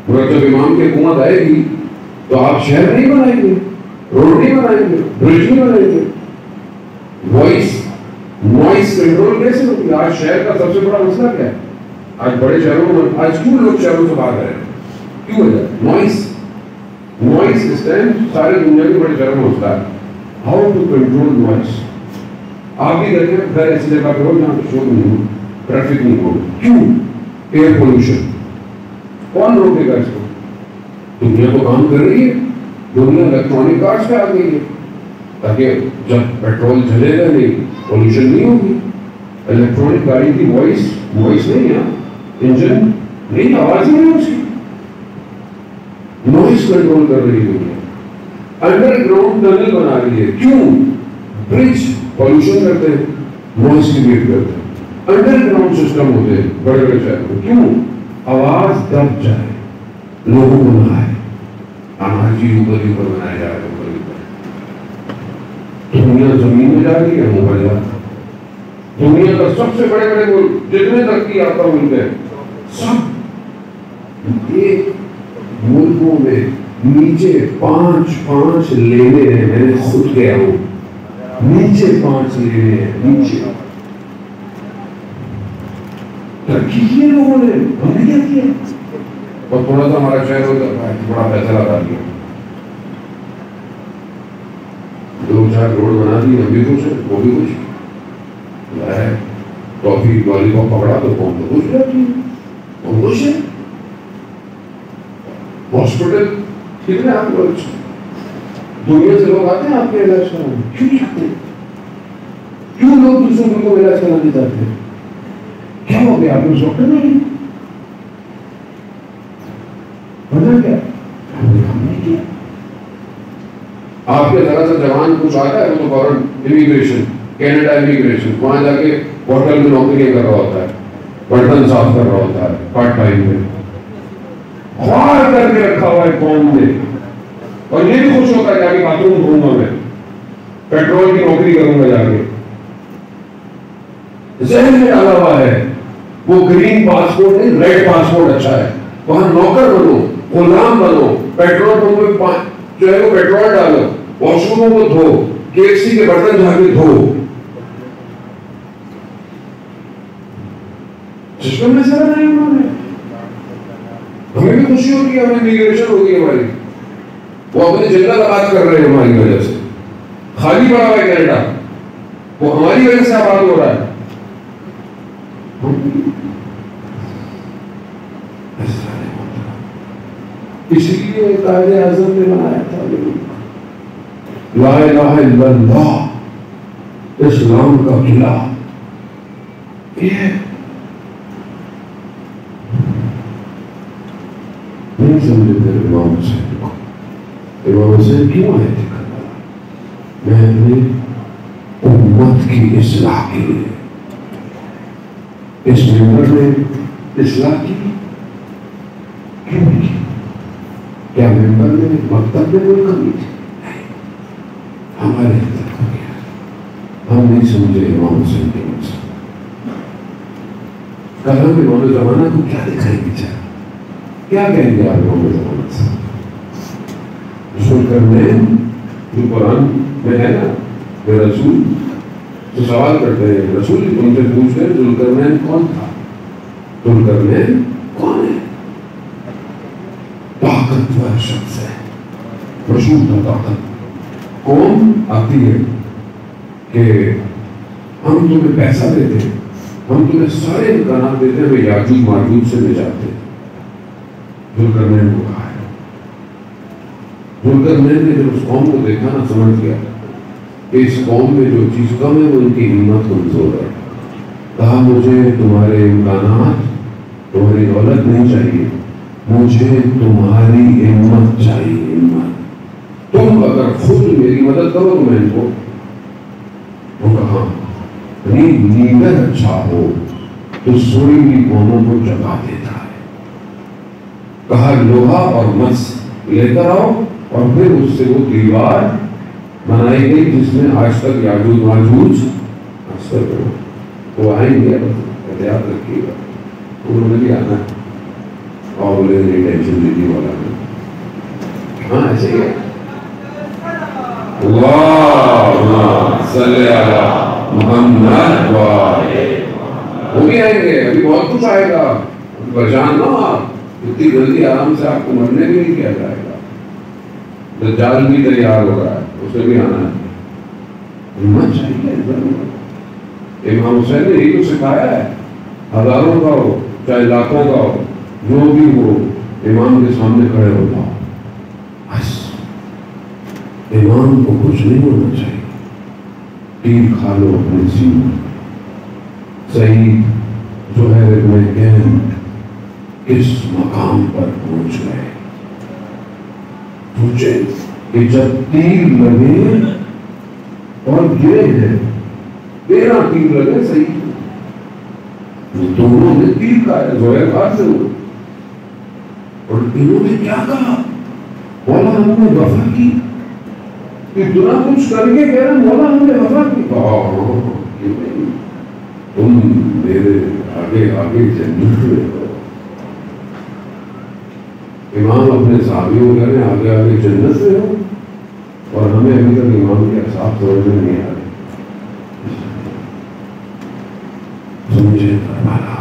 مگر جب امام کی حکومت آئے گی تو آپ شہر نہیں بنائیں گے, روڈ نہیں بنائیں گے, برج نہیں بنائیں گے. نوائز کنٹرول کیسے ہوتی ہے؟ آج شہر کا سب سے بڑا مسئلہ کیا ہے؟ آج بڑے شہروں میں آج کیوں لوگ شہروں سے باہر رہے ہیں؟ کیوں وجہ؟ نوائز اس ٹائم سارے دنیا کے بڑے شہروں میں ہوتا ہے. How to control noise. آپ بھی دیکھیں گھر ایسی جگہ پہ ہو جہاں شور نہیں ہو, ٹریفک نہیں ہو. کیوں؟ Air pollution. کون روکے گا اس کو؟ دنیا تو کام کر رہی ہے, دنیا الیکٹرانک کارز پہ آ گئی ہے تاکہ جب پیٹرول جلے گا نہیں پولوشن نہیں ہوگی. الیکٹرانک گاڑی کی وائس نہیں ہے, انجن نہیں, آواز نہیں ہے اس کی. نوائز کنٹرول کر رہی ہے دنیا. انڈر گراؤنڈ ٹنل بنا رہی ہے. کیوں؟ برج پولوشن کرتے ہیں, نوائز کریٹ کرتے ہیں. انڈر گراؤنڈ سسٹم ہوتے ہیں بڑے بڑے شہروں میں. کیوں؟ آواز دب جائے, لوگوں کو نہ آئے. ہماری چیز اوپر ہی اوپر بنایا جا رہا ہے, اوپر ہی اوپر. دنیا زمین میں جا رہی ہے, ہم اوپر جا رہے ہیں. دنیا کا سب سے بڑے بڑے ملک جتنے ترقی یافتہ ملک ہے, سب ایک ملکوں میں نیچے 5 لینے ہیں. میں نے خود گیا ہوں, نیچے 5 لینے ہیں, نیچے. ترقی کی لوگوں نے, ہم نے کیا کیا؟ اور تھوڑا سا ہمارا شہر ہوتا ہے, بڑا پیسہ لگا دیا, 2-4 روڈ بنا دی, ہم بھی خوش ہیں, وہ بھی خوش. ٹافی لالی پاپ پکڑا تو کون تو خوش رہتی ہے, ہم خوش ہیں. ہاسپٹل کتنے آپ لوگ دنیا سے لوگ آتے ہیں آپ کے علاج کرانے, کیوں نہیں آتے؟ کیوں لوگ دوسروں کو علاج کرانے جاتے ہیں؟ کیا ہو گیا, آپ نے ڈاکٹر نہیں وجہ کیا؟ ہم نے کیا. آپ کے ذرا سا جوان کچھ آتا ہے وہ تو فوراً امیگریشن, کینیڈا امیگریشن, وہاں جا کے ہوٹل میں نوکری کر رہا ہوتا ہے, برتن صاف کر رہا ہوتا ہے پارٹ ٹائم میں. خوار کر کے رکھا ہوا ہے قوم نے, اور یہ بھی خوش ہوتا ہے کہ آگے باتھ روم دھوں گا, میں پیٹرول کی نوکری کروں گا جا کے. ذہن میں ڈالا ہوا ہے وہ گرین پاسپورٹ نہیں, ریڈ پاسپورٹ اچھا ہے. وہاں نوکر بنو, غلام بنو, پیٹرول پمپ میں جو ہے وہ پیٹرول ڈالو, واش روموں کو دھو, KFC کے برتن جا کے دھو. سسٹم میں سے بنایا انہوں نے. ہمیں بھی خوشی ہوتی ہے, ہمیں امیگریشن ہوگی ہماری. وہ اپنی جنت آباد کر رہے ہیں ہماری وجہ سے. خالی پڑا ہوا ہے کینیڈا، وہ ہماری وجہ سے آباد ہو رہا ہے. اس لیے قائد اعظم نے بنایا تھا لا الہ الا اللہ اسلام کا قلعہ. یہ نہیں سمجھتے امام حسین کو. امام حسین کیوں آئے تھے کربلا؟ میں نے امت کی اصلاح کے لیے. اس ممبر نے اصلاح کی کیوں کی؟ کیا ممبر میں مکتب میں کوئی کمی تھی؟ ہمارے اندر ہو گیا. ہم نہیں سمجھے امام حسین کے مقصد. کل ہم امام زمانہ کو کیا دکھائیں گے؟ کیا کہیں گے آپ امام زمانہ سے؟ ذوالقرنین جو قرآن میں ہے نا، میں رسول تو سوال کرتے ہیں، رسول ان سے پوچھتے ہیں ذوالقرنین کون تھا؟ ذوالقرنین کون ہے؟ طاقتور شخص ہے، رسول کا طاقت. قوم آتی ہے کہ ہم تمہیں پیسہ دیتے ہیں، ہم تمہیں سارے امکانات دیتے ہیں، ہمیں یاجوج ماجوج سے نجات دے. ذوالقرنین کو کہا ہے. ذوالقرنین نے جب اس قوم کو دیکھا نا، سمجھ گیا کہ اس قوم میں جو چیز کم ہے وہ ان کی ہمت کمزور ہے. کہا مجھے تمہارے امکانات، تمہاری دولت نہیں چاہیے، مجھے تمہاری ہمت چاہیے. ہمت. تم اگر خود میری مدد کرو تو میں ان کو کہا لیڈر اچھا ہو تو سوئی ہوئی قوموں کو جگا دیتا ہے. کہا لوہا اور مس لے کر آؤ، اور پھر اس سے وہ دیوار بنائی گئی جس میں آج تک یاجوج ماجوج وہ آئیں گے. احتیاط رکھیے گا، انہوں نے بھی آنا ہے اور بولے نہیں ٹینشن لینے والا ہے. ہاں ایسے ہی ہے. اللہم صلی علی محمد وہ بھی آئیں گے. ابھی بہت کچھ آئے گا، پریشان نہ آپ. اتنی جلدی آرام سے آپ کو مرنے بھی نہیں کیا جائے گا. دجال بھی تیار ہو رہا ہے، اسے بھی آنا ہے. ہمت چاہیے. امام حسین نے یہی تو سکھایا ہے. ہزاروں کا ہو چاہے لاکھوں کا ہو، جو بھی ہو امام کے سامنے کھڑے ہو جاؤ. امام کو کچھ نہیں ہونا چاہیے. تیر کھا لو اپنے سینے. سعید زہیر ابن کین کس مقام پر پہنچ گئے؟ سوچے کہ جب تیر لگے اور گرے ہیں، 13 تیر لگے سعید کو، دونوں نے تیر کھایا. زہیر ہاتھ سے ہوئے اور انہوں نے کیا کہا؟ مولا ہم نے وفا کی. اتنا کچھ کر کے کہہ رہے مولا ہم نے وفا کی. تم میرے آگے آگے جنت میں ہو. امام اپنے صحابیوں کہہ رہے ہیں آگے آگے جنت میں ہو، اور ہمیں ابھی تک امام کے احساس سمجھ میں نہیں آ رہے. سمجھے کربلا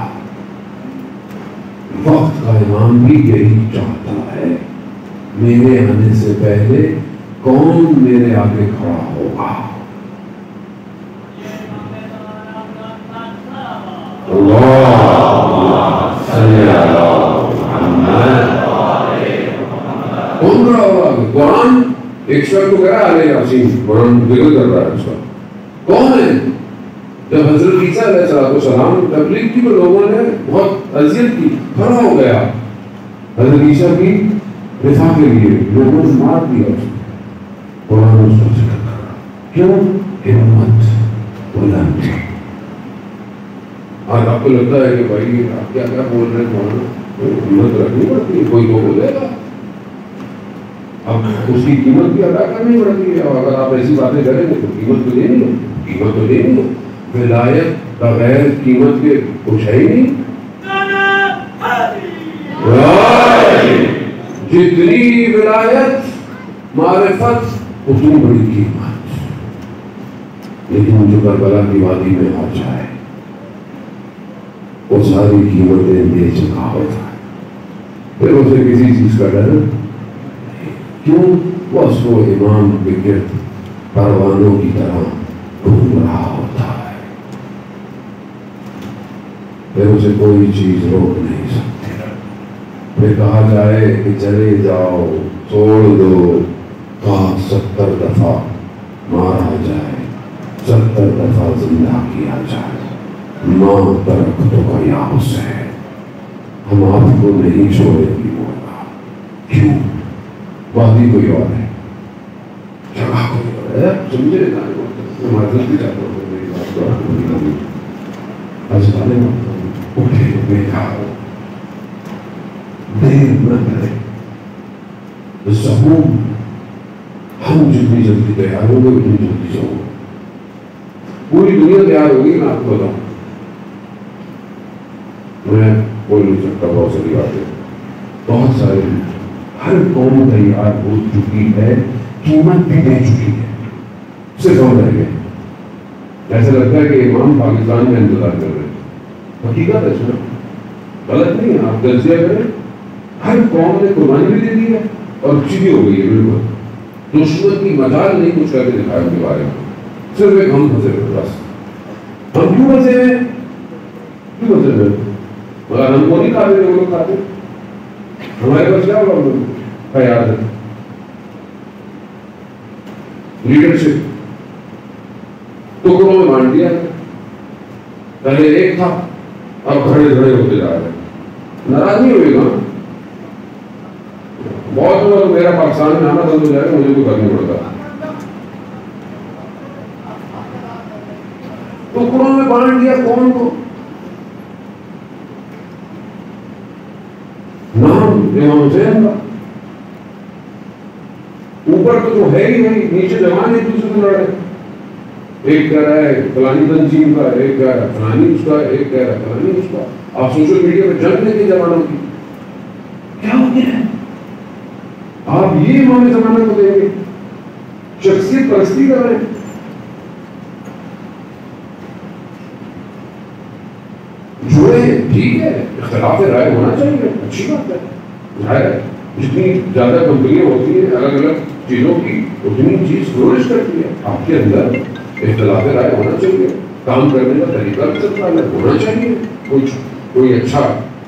وقت کا امام بھی یہی چاہتا ہے، میرے آنے سے پہلے کون میرے آگے کھڑا ہوگا. کون کھڑا ہوگا؟ قرآن ایک شخص کو کہہ رہا ہے یاسین، قرآن ذکر کر رہا ہے اس کا. کون ہے؟ جب حضرت عیسیٰ علیہ السلام تبلیغ کی تو لوگوں نے بہت اذیت کی، کھڑا ہو گیا حضرت عیسیٰ کی دفاع کے لیے. لوگوں نے مار دیا. قرآن اس کا ذکر کر رہا. کیوں؟ ہمت بلند تھی. آج آپ کو لگتا ہے کہ بھائی آپ کیا کیا بول رہے ہیں، ہمت رکھنی پڑتی ہے، کوئی تو بولے گا. اب اس کی قیمت بھی ادا کرنی پڑتی ہے. اور اگر آپ ایسی باتیں کریں گے تو قیمت تو دینی ہے. قیمت تو دینی ہے. ولایت بغیر قیمت کے کچھ ہے ہی نہیں. جتنی ولایت معرفت اتنی بڑی قیمت. لیکن جو کربلا کی وادی میں آ جائے وہ ساری قیمتیں دے چکا ہوتا ہے، پھر اسے کسی چیز کا ڈر. کیوں؟ بس وہ امام کے گرد پروانوں کی طرح گھوم رہا ہوتا ہے، پھر اسے کوئی چیز روک نہیں سکتی۔ پھر کہا جائے کہ چلے جاؤ، چھوڑ دو، کہا 70 دفعہ مارا جائے، 70 دفعہ زندہ کیا جائے، ماں درختوں کا یا حسین ہم آپ کو نہیں چھوڑے گی مولا۔ کیوں؟ وادی کوئی اور ہے، جگہ کوئی اور ہے، سمجھے نا؟ معذرت بھی چاہتا ہوں، میری بات کو آپ نہیں کرنی۔ ازالے اٹھے بیٹھا ہو، دیر نہ کرے، ظہور ہم جتنی جلدی تیار ہوں گے اتنی جلدی جاؤں گے۔ پوری دنیا تیار ہوگی، میں آپ کو بتاؤں، میں بول نہیں سکتا، بہت ساری باتیں، بہت سارے، ہر قوم تیار ہو چکی ہے، قیمت بھی دے چکی ہے، صرف ہم رہ گئے۔ ایسا لگتا ہے کہ امام پاکستان میں انتظار کر رہے ہیں، حقیقت ہے سنا، غلط نہیں ہے، آپ تجزیہ کریں، ہر قوم نے قربانی بھی دے دی ہے اور خوشی بھی ہو گئی ہے، بالکل دشمن کی مجال نہیں کچھ کر کے دکھایا ان کے بارے میں، صرف ایک ہم پھنسے ہوئے، بس ہم کیوں پھنسے ہیں؟ کیوں پھنسے ہوئے؟ مگر ہم کو نہیں کھاتے، وہ لوگ کھاتے، ہمارے پاس کیا پرابلم ہے؟ یاد ہے لیڈرشپ ٹکڑوں میں بانٹ دیا، پہلے ایک تھا، اب کھڑے کھڑے ہوتے جا رہے ہیں، ناراض نہیں ہوئے گا؟ بہت لوگ میرا پاکستان میں آنا بند ہو جائے گا، مجھے کوئی فرق نہیں پڑتا، ٹکڑوں میں بانٹ دیا کون کو؟ نام امام حسین کا، اوپر تو جو ہے ہی نہیں، نیچے جوان ایک دوسرے کو لڑے، ایک کہہ رہا ہے فلانی تنظیم کا، ایک کہہ رہا ہے فلانی اس کا، ایک کہہ رہا ہے فلانی اس کا۔ آپ سوشل میڈیا پہ جنگ نہیں زمانوں کی، کیا ہو گیا ہے؟ آپ یہ امام زمانہ کو دیں گے، شخصیت پرستی کر رہے ہیں۔ جوڑے ٹھیک ہے، اختلاف رائے ہونا چاہیے، اچھی بات ہے، ظاہر ہے جتنی زیادہ کمپنیاں ہوتی ہیں الگ الگ چیزوں کی اتنی چیز فلورش کرتی ہے، آپ کے اندر اختلاف رائے ہونا چاہیے، کام کرنے کا طریقہ بھی سب کا الگ ہونا چاہیے، کوئی اچھا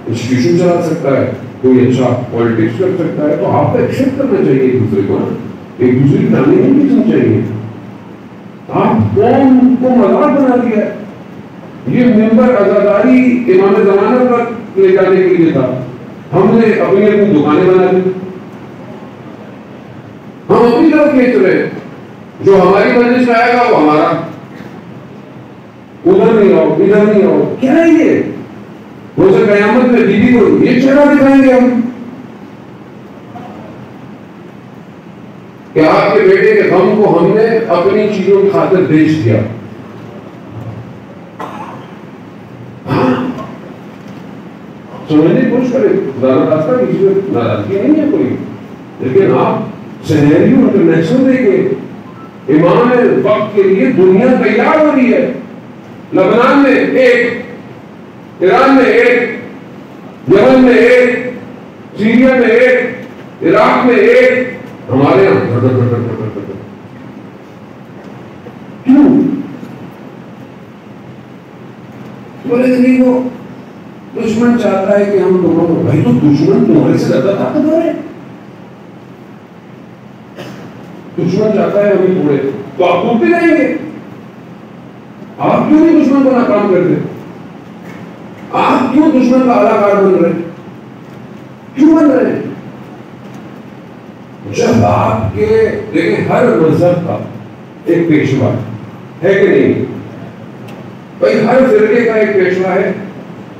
انسٹیٹیوشن چلا سکتا ہے، کوئی اچھا پالیٹکس کر سکتا ہے، تو آپ کو ایکسپٹ کرنا چاہیے ایک دوسرے کو، ایک دوسرے کی تعلیم نہیں دیکھنی چاہیے۔ آپ قوم کو مذاق بنا دیا ہے، یہ ممبر عزاداری امام زمانہ پر لے جانے کے لیے تھا، ہم نے اپنی دکانیں بنا دی، ہم اپنی طرف کھینچ رہے ہیں، جو ہماری مجلس میں آئے گا وہ ہمارا، ادھر نہیں آؤ ادھر نہیں آؤ، کیا ہے یہ؟ روز قیامت میں بیوی کو یہ چہرہ دکھائیں گے ہم کہ آپ کے بیٹے کے غم کو ہم نے اپنی چیزوں کی خاطر بیچ دیا۔ سمجھنے کی کوشش کریں، زیادہ راستہ کسی میں ناراضگی نہیں ہے کوئی، لیکن آپ سینیریو انٹرنیشنل دیکھیں، امام وقت کے لیے دنیا تیار ہو رہی ہے، لبنان میں ایک، ایران میں ایک، یمن میں ایک، سیریا میں ایک، عراق میں ایک، ہمارے یہاں کیوں؟ بولے نہیں، وہ دشمن چاہتا ہے کہ ہم دونوں کو، بھائی تو دشمن تمہارے سے زیادہ طاقتور ہے، دشمن چاہتا ہے ہمیں توڑے تو آپ ٹوٹتے جائیں گے، آپ کیوں نہیں دشمن کو ناکام کرتے؟ آپ کیوں دشمن کا اعلیٰ کار بن رہے ہیں؟ کیوں بن رہے ہیں؟ جب آپ کے دیکھیں ہر مذہب کا ایک پیشوا ہے کہ نہیں؟ بھائی ہر فرقے کا ایک پیشوا ہے،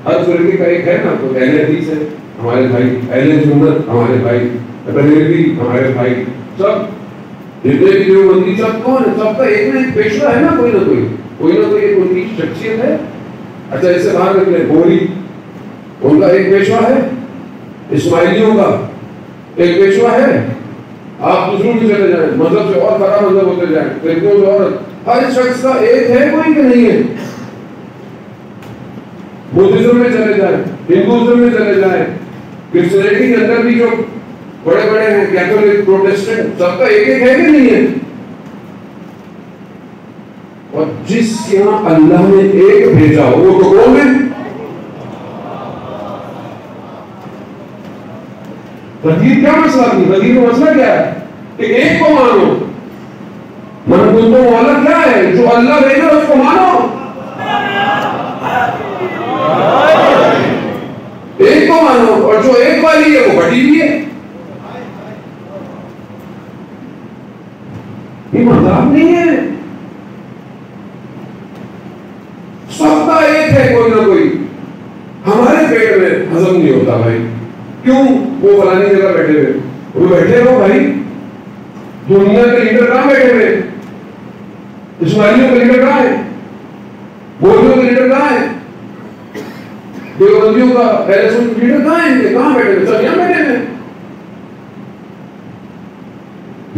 ہر فرقے کا ایک ہے نا، تو اہل حدیث ہے ہمارے بھائی، اہل سنت ہمارے بھائی، بریلوی ہمارے بھائی، سب جتنے بھی دیوبندی سب کون ہے؟ سب کا ایک نہ ایک پیشوا ہے نا، کوئی نہ کوئی ایک ان کی شخصیت ہے۔ اچھا اس سے باہر نکلے، گوری ان کا ایک پیشوا ہے، اسماعیلیوں کا ایک پیشوا ہے، آپ دوسروں میں چلے جائیں، مذہب سے اور بڑا مذہب ہوتے جائیں، فرقوں سے اور، ہر شخص کا ایک ہے کوئی کہ نہیں ہے؟ بدھزم میں چلے جائیں، ہندوازم میں چلے جائیں، کرسچینٹی کے اندر بھی جو بڑے بڑے ہیں کیتھولک پروٹیسٹنٹ سب کا ایک ایک ہے کہ نہیں ہے؟ اور جس کے یہاں اللہ نے ایک بھیجا ہو وہ تو کون ہے؟ غدیر کیا مسئلہ نہیں، غدیر کا مسئلہ کیا ہے کہ ایک کو مانو. من کنتم والا کیا ہے؟ جو اللہ بھیجا اس کو مانو، ایک کو مانو، اور جو ایک والی ہے وہ بٹی بھی ہے. یہ مذاق نہیں ہے، سب کا ایک ہے کوئی نہ کوئی. ہمارے پیٹ میں ہضم نہیں ہوتا بھائی، کیوں؟ وہ فلانی جگہ بیٹھے ہوئے، وہ بیٹھے ہو بھائی. دنیا کے لیڈر کہاں بیٹھے ہوئے؟ اسماعیلیوں کے لیڈر کہاں ہے؟ بولیوں کے لیڈر کہاں ہے؟ دیوبندیوں کا اہل سنت لیڈر کہاں ہے؟ کہاں بیٹھے ہوئے؟ سب یہاں بیٹھے ہوئے.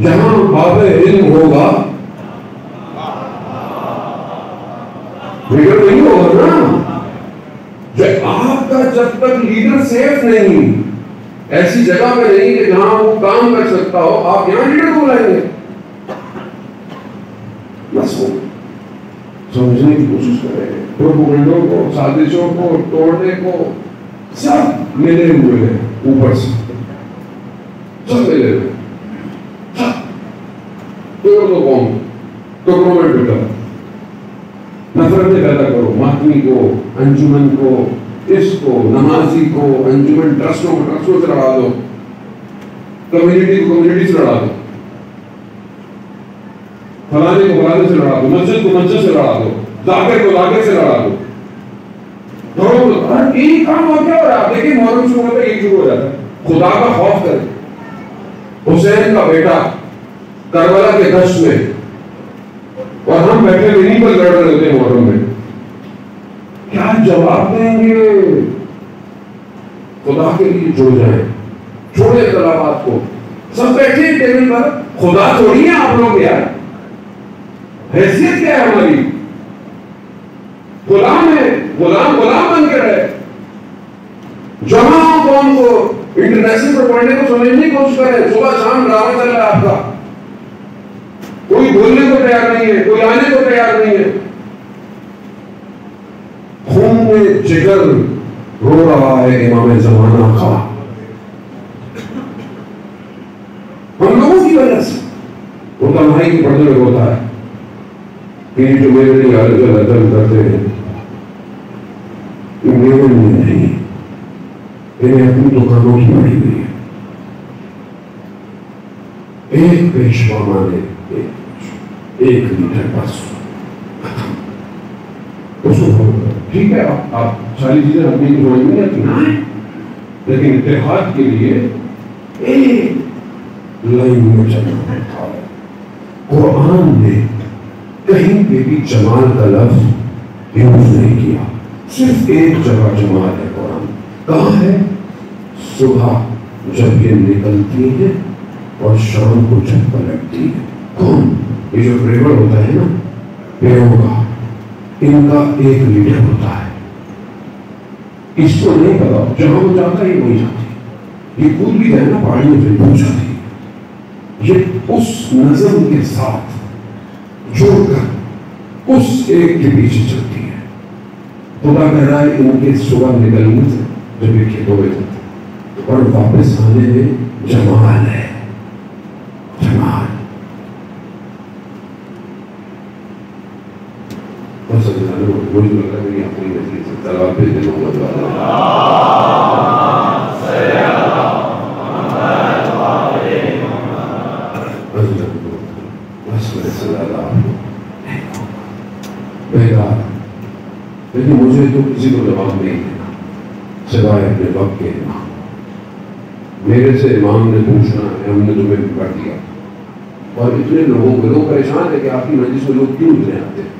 جہاں باب علم ہوگا لیڈر نہیں ہوگا نا. آپ کا جب تک لیڈر سیف نہیں، ایسی جگہ پہ نہیں کہ جہاں وہ کام کر سکتا ہو، آپ یہاں لیڈر کو لائیں گے. بس وہ سمجھنے کی کوشش کریں. پروپیگنڈوں کو، سازشوں کو توڑنے کو سب ملے ہوئے ہیں، اوپر سے سب ملے ہوئے. توڑ دو قوم، ٹکڑوں میں ٹکڑ، نفرتیں پیدا کرو، ماتمی کو، انجمن کو، اس کو، نمازی کو، انجمن ٹرسٹوں کو ٹرسٹوں سے لڑا دو، کمیونٹی کو کمیونٹی سے لڑا دو، فلانے کو فلانے سے لڑا دو، مسجد کو مسجد سے لڑا دو، ذاکر کو ذاکر سے لڑا دو. یہی کام اور کیا ہو رہا ہے؟ دیکھیں محرم شروع ہوتا ہے یہی شروع ہو جاتا ہے. خدا کا خوف کرے. حسین کا بیٹا کربلا کے دشت میں، اور ہم بیٹھے انہیں پر لڑ رہے ہوتے ہیں محرم میں. کیا جواب دیں گے؟ خدا کے لیے جو جائیں، چھوڑے اختلافات کو. سب بیٹھے ٹیبل پر، خدا تھوڑی ہے آپ لوگ یار. حیثیت کیا ہے ہماری؟ غلام ہے، غلام بن کے رہے. جماعت قوم کو انٹرنیشنل پر پڑھنے کو سمجھنے کی کوشش کریں. صبح شام ڈرامہ چل رہا ہے آپ کا، کوئی بولنے کو تیار نہیں ہے، کوئی آنے کو تیار نہیں ہے. خون میں جگر رو رہا ہے امام زمانہ کا، ہم لوگوں کی وجہ سے. وہ تنہائی کے پردے میں روتا ہے کہ جو میرے لیے عدل کرتے ہیں میرے لیے نہیں، انہیں اپنی دکانوں کی پڑی ہوئی ہے. ایک پیشوا مانے، ایک لیٹر بس ختم. ٹھیک ہے آپ ساری چیزیں اپنی سمجھ میں آتی ہیں، لیکن اتحاد کے لیے ایک لائن میں چلنا پڑتا ہے. قرآن نے کہیں پہ بھی جمال کا لفظ یوز نہیں کیا، صرف ایک جگہ جمال ہے. قرآن کہاں ہے؟ صبح جب یہ نکلتی ہے اور شام کو جب پلٹتی ہے. کون؟ یہ جو ڈرائیور ہوتا ہے نا پیروں کا، ان کا ایک لیڈر ہوتا ہے. اس کو نہیں پتا، جہاں وہ جاتا ہے وہی جاتی. یہ کود بھی ہے نا پہاڑی میں پھر پہنچ جاتی. یہ اس نظم کے ساتھ جوڑ کر اس ایک کے پیچھے چلتی ہے. خدا کہہ رہا ہے ان کے صبح نکلنے سے جب یہ کھیتوں میں جاتے اور واپس آنے میں جمال ہے. جمال مجھے لگ رہا ہے میری اپنی نظری سے تلوار پہ دے دوں گا. لیکن مجھے تو کسی کو جواب نہیں دینا سوائے اپنے وقت کے امام. میرے سے امام نے پوچھنا ہے، ہم نے تمہیں پڑھ دیا. اور اتنے لوگوں کو لوگ پریشان ہے کہ آپ کی مجلس میں لوگ کیوں اتنے آتے ہیں.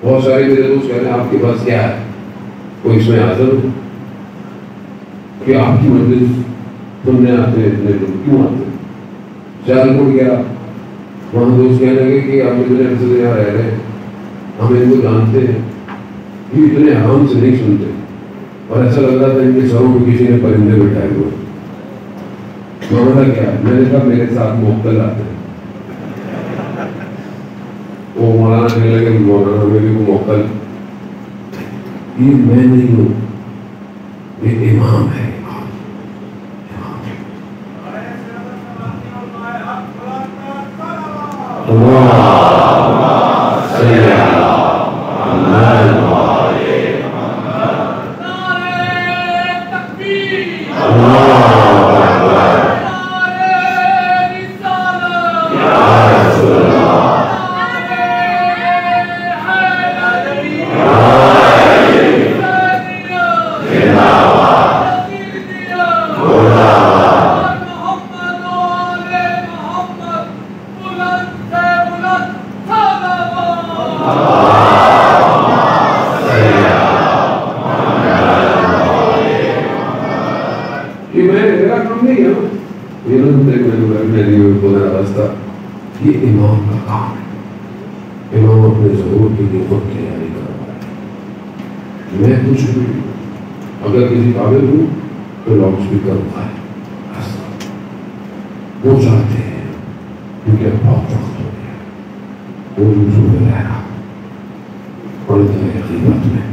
بہت سارے میرے دوست کہہ رہے ہیں آپ کے پاس کیا ہے، کوئی اس میں حاضر ہو کہ آپ کی مجلس سننے آتے ہیں اتنے لوگ کیوں آتے ہیں. سیالکوٹ گیا، وہاں دوست کہنے لگے کہ آپ اتنے عرصے سے یہاں رہ رہے ہیں، ہم ان کو جانتے ہیں، یہ اتنے آرام سے نہیں سنتے. اور ایسا لگ رہا تھا ان کے سروں کو کسی نے پرندے بٹھائے ہوئے. معاملہ کیا ہے؟ میں نے کہا میرے ساتھ مختل آتے ہیں. وہ مولانا کہنے لگے مولانا میں بھی وہ مختل. یہ میں نہیں ہوں، یہ امام ہے. یہ امام کا کام ہے. امام اپنے ظہور کے لیے خود تیاری کروا ہے. میں کچھ بھی اگر کسی قابل ہوں تو لاؤڈ اسپیکر اٹھائے. وہ چاہتے ہیں کیونکہ بہت وقت ہو گیا. وہ رسول رہنا پڑھتا ہے قیمت میں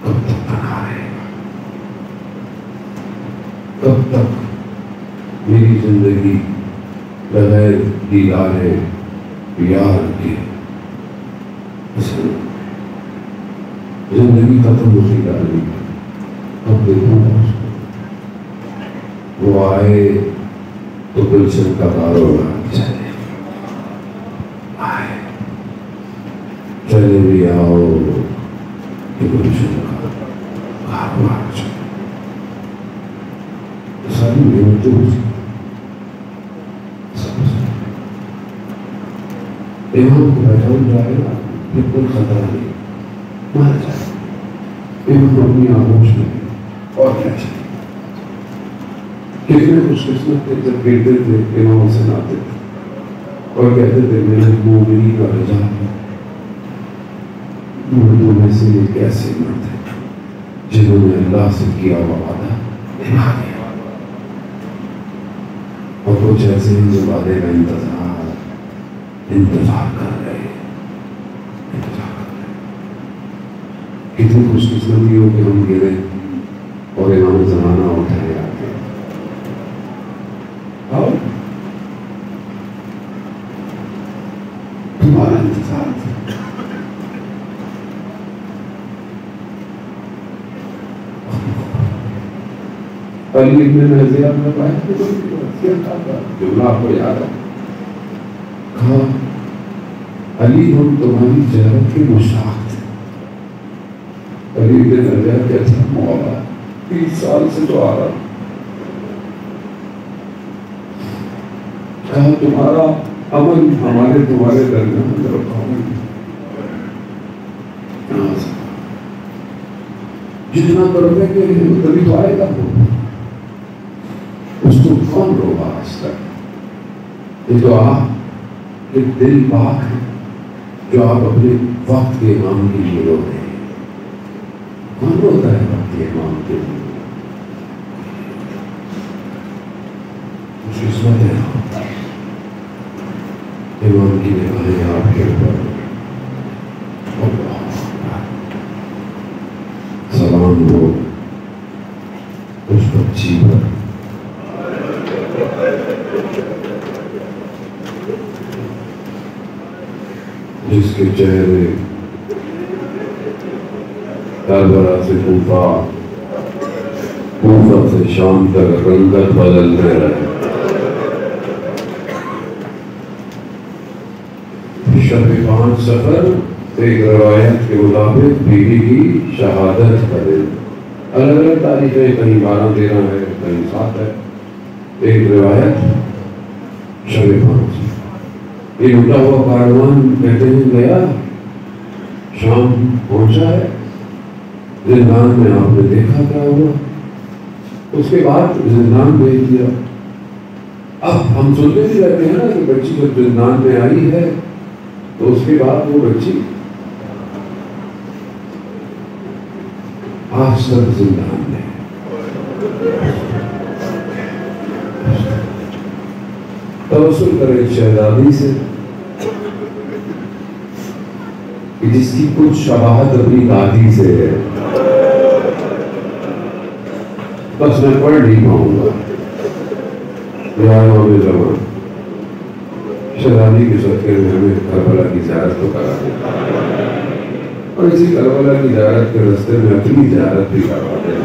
کب تک بنا رہے گا، کب تک میری زندگی بغیر دیدار پیار کے زندگی ختم ہوتی جا رہی ہے. اب دیکھو وہ آئے تو گلشن کا کاروبار چلے، آئے چلے بھی آؤ کہ گلشن کا کاروبار چلے. ساری نعمتیں اسی امام کو پہچان جائے گا پھر کوئی خطرہ نہیں، مار جائے. امام اپنی آغوش میں اور کیا چاہیے. کتنے خوش قسمت تھے جب کہتے تھے امام سے ناتے تھے اور کہتے تھے میرے مومنی کا رجا ہے. مردوں میں سے یہ کیسے مرد ہیں جنہوں نے اللہ سے کیا وعدہ نبھا دیا، اور کچھ ایسے ہیں جو وعدے کا انتظار کر رہے ہیں. کتنی خوش قسمتی ہو کہ ہم گرے اور امام زمانہ اٹھائے آتے ہیں. اور تمہارا انتظار تھا. علی ابن نزیہ میں جملہ آپ کو یاد ہے، کہا علی ہم تمہاری جہرت کے مشتاق تھے. علی ابن نزیہ کہتا مولا 30 سال سے تو آ رہا. کہا تمہارا عمل ہمارے تمہارے درمیان جتنا کرو گے کہ تبھی تو آئے گا. اس کو کون روکا آج تک؟ یہ تو آپ ایک دل پاک ہے جو آپ اپنے وقت کے امام کے لیے رو رہے ہیں. کون روتا ہے وقت کے امام کے لیے؟ خوش قسمت ہے امام کی نگاہیں آپ کے اوپر. سلام ہو اس بچی پر جس کے چہرے کربلا سے کوفہ، کوفہ سے شام تک رنگت بدلتے رہے. شب 5 سفر ایک روایت کے مطابق بیوی کی شہادت کا دن. الگ الگ تاریخیں، کہیں 12-13 ہے، کہیں 7 ہے. ایک روایت شب 5. یہ اٹھا ہوا کاروان کہتے ہیں گیا، شام پہنچا ہے. زندان میں آپ نے دیکھا کیا ہوا، اس کے بعد زندان بھیج دیا. اب ہم سنتے بھی رہتے ہیں نا کہ بچی جب زندان میں آئی ہے تو اس کے بعد وہ بچی آج تک زندان میں توسل کرے شہزادی سے کہ جس کی کچھ شباہت اپنی دادی سے ہے، بس میں پڑھ نہیں پاؤں گا، زمان شہزادی کے صدقے میں ہمیں کربلا کی زیارت تو کرا دیں، اور اسی کربلا کی زیارت کے راستے میں اپنی زیارت بھی کروا دیں۔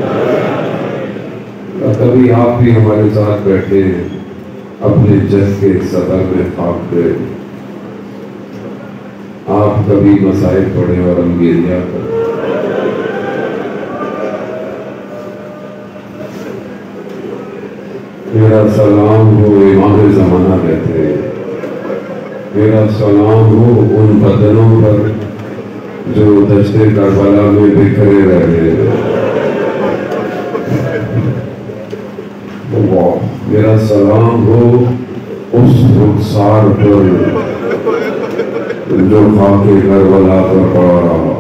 اور کبھی آپ بھی ہمارے ساتھ بیٹھے اپنے جد کے صدر میں خاک پہ، آپ کبھی مسائل پڑھیں اور ہم گریہ کریں۔ میرا سلام ہو امام زمانہ کہتے ہیں، میرا سلام ہو ان بدنوں پر جو دشت کربلا میں بکھرے رہے ہیں، میرا سلام ہو اس رخسار پر جو خاک کربلا پر پڑا رہا۔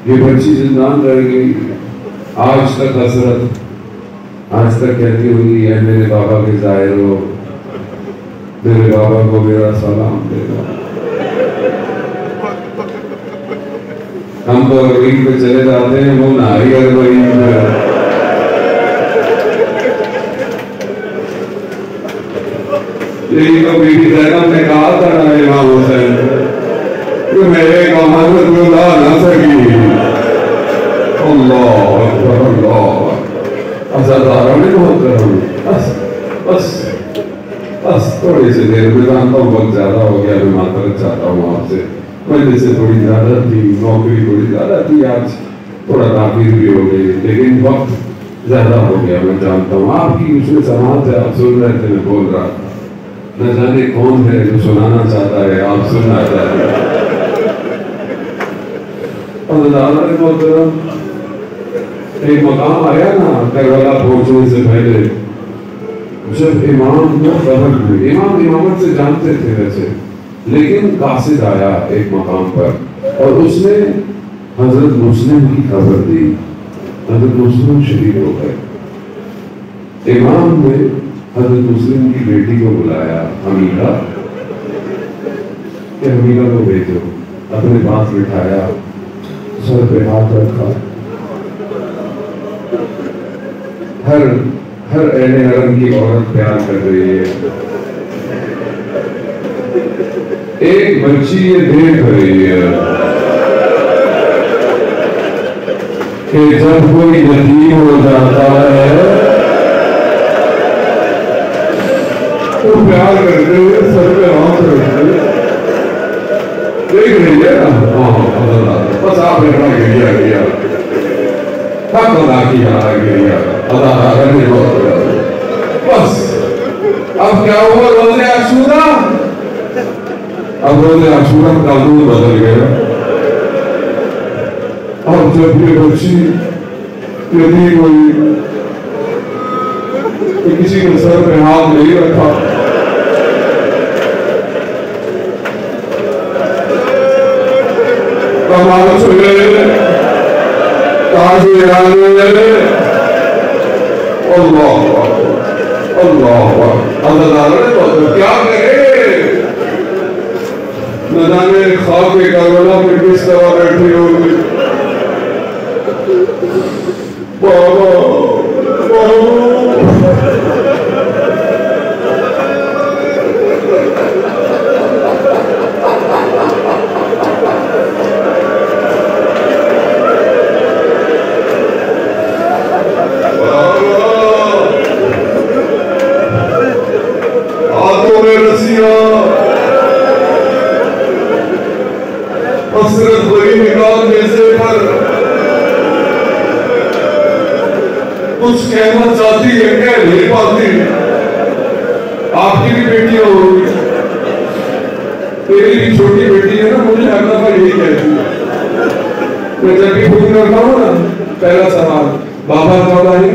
یہ بچی زندان رہ گئی، آج تک حسرت، آج تک کہتی ہوئی ہے میرے بابا کے ظاہر ہو، میرے بابا کو میرا سلام دینا۔ ہم تو روئی پہ چلے جاتے ہیں، وہ ناریل روئی پہ، یہی تو بی بی زینب نے کہا تھا نا امام حسین کہ میرے کو حضرت بلا نہ سکی۔ اللہ اکبر، اللہ عزاداروں نے بہت کرم، بس تھوڑی سی دیر میں جانتا ہوں وقت زیادہ ہو گیا، میں معذرت چاہتا ہوں آپ سے، وجہ سے تھوڑی زیادہ تھی، نوکری تھوڑی زیادہ تھی، آج تھوڑا تاخیر بھی ہو گئی، لیکن وقت زیادہ ہو گیا، میں جانتا ہوں آپ کی اس میں سماعت ہے، آپ سن رہے تھے، میں بول رہا تھا، نہ جانے کون ہے جو سنانا چاہتا ہے، آپ سننا چاہتے ہیں۔ اور عدالت محترم ایک مقام آیا نا کربلا پہنچنے سے پہلے، جب امام کو خبر ہوئی، امام امامت سے جانتے تھے ویسے، لیکن قاصد آیا ایک مقام پر اور اس نے حضرت مسلم کی خبر دی، حضرت مسلم شہید ہو گئے۔ امام نے حضرت مسلم کی بیٹی کو بلایا، حمیدہ، کہ حمیدہ کو بھیجو، اپنے پاس بٹھایا، سر پہ ہاتھ رکھا، ہر اہل حرم کی عورت پیار کر رہی ہے، ایک بچی یہ دیکھ رہی ہے کہ جب کوئی یتیم ہو جاتا ہے تو پیار کرتے ہوئے سر پہ ہاتھ رکھتے ہوئے دیکھ رہی ہے نا، بس آپ نے کہا گریا گریا حق ادا کیا گریا ادا کرنے کو، بس اب کیا ہوا روز عاشورہ، اب روز عاشورہ کا قانون بدل گیا، اب جب یہ بچی یتیم ہوئی تو کسی نے سر پہ ہاتھ نہیں رکھا، کمال چھوڑے تاج ایرانے، اللہ اللہ اللہ، کیا کرے نہ جانے خواب کے کربلا پہ کس طرح بیٹھی ہوگی، بابا حسرت بری نکال جیسے پر کچھ کہنا چاہتی ہے کہہ نہیں پاتی، آپ کی بھی بیٹی ہوگی، میری بھی چھوٹی بیٹی ہے نا، مجھے ہر دفعہ یہی کہتی ہے، میں جب بھی فون کرتا ہوں نا پہلا سوال بابا کہاں ہے،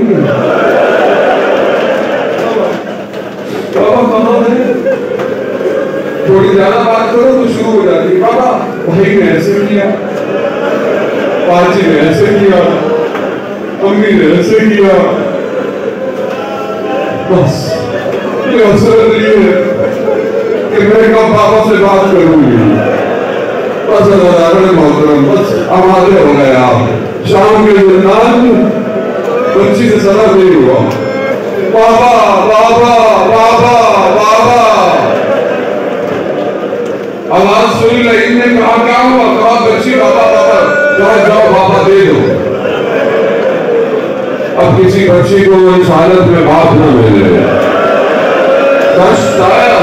بابا کہاں ہے، تھوڑی زیادہ بات کرو تو شروع ہو جاتی ہے، بابا بھائی نے ایسے کیا، پاچی نے ایسے کیا، امی نے ایسے کیا. بس یہ حسرت یہ ہے کہ میں کب پاپا سے بات کروں گی. بس عزیزان محترم بس ہمارے ہو گئے آپ. شام کے درمیان بچی سے صدا نہیں ہوا. بابا بابا بابا بابا آواز سنی لئی نے کہا کیا ہوا؟ کہا بچی بابا بابا. کہا جاؤ بابا دے دو. اب کسی بچی کو اس حالت میں باپ نہ ملے. کشت آیا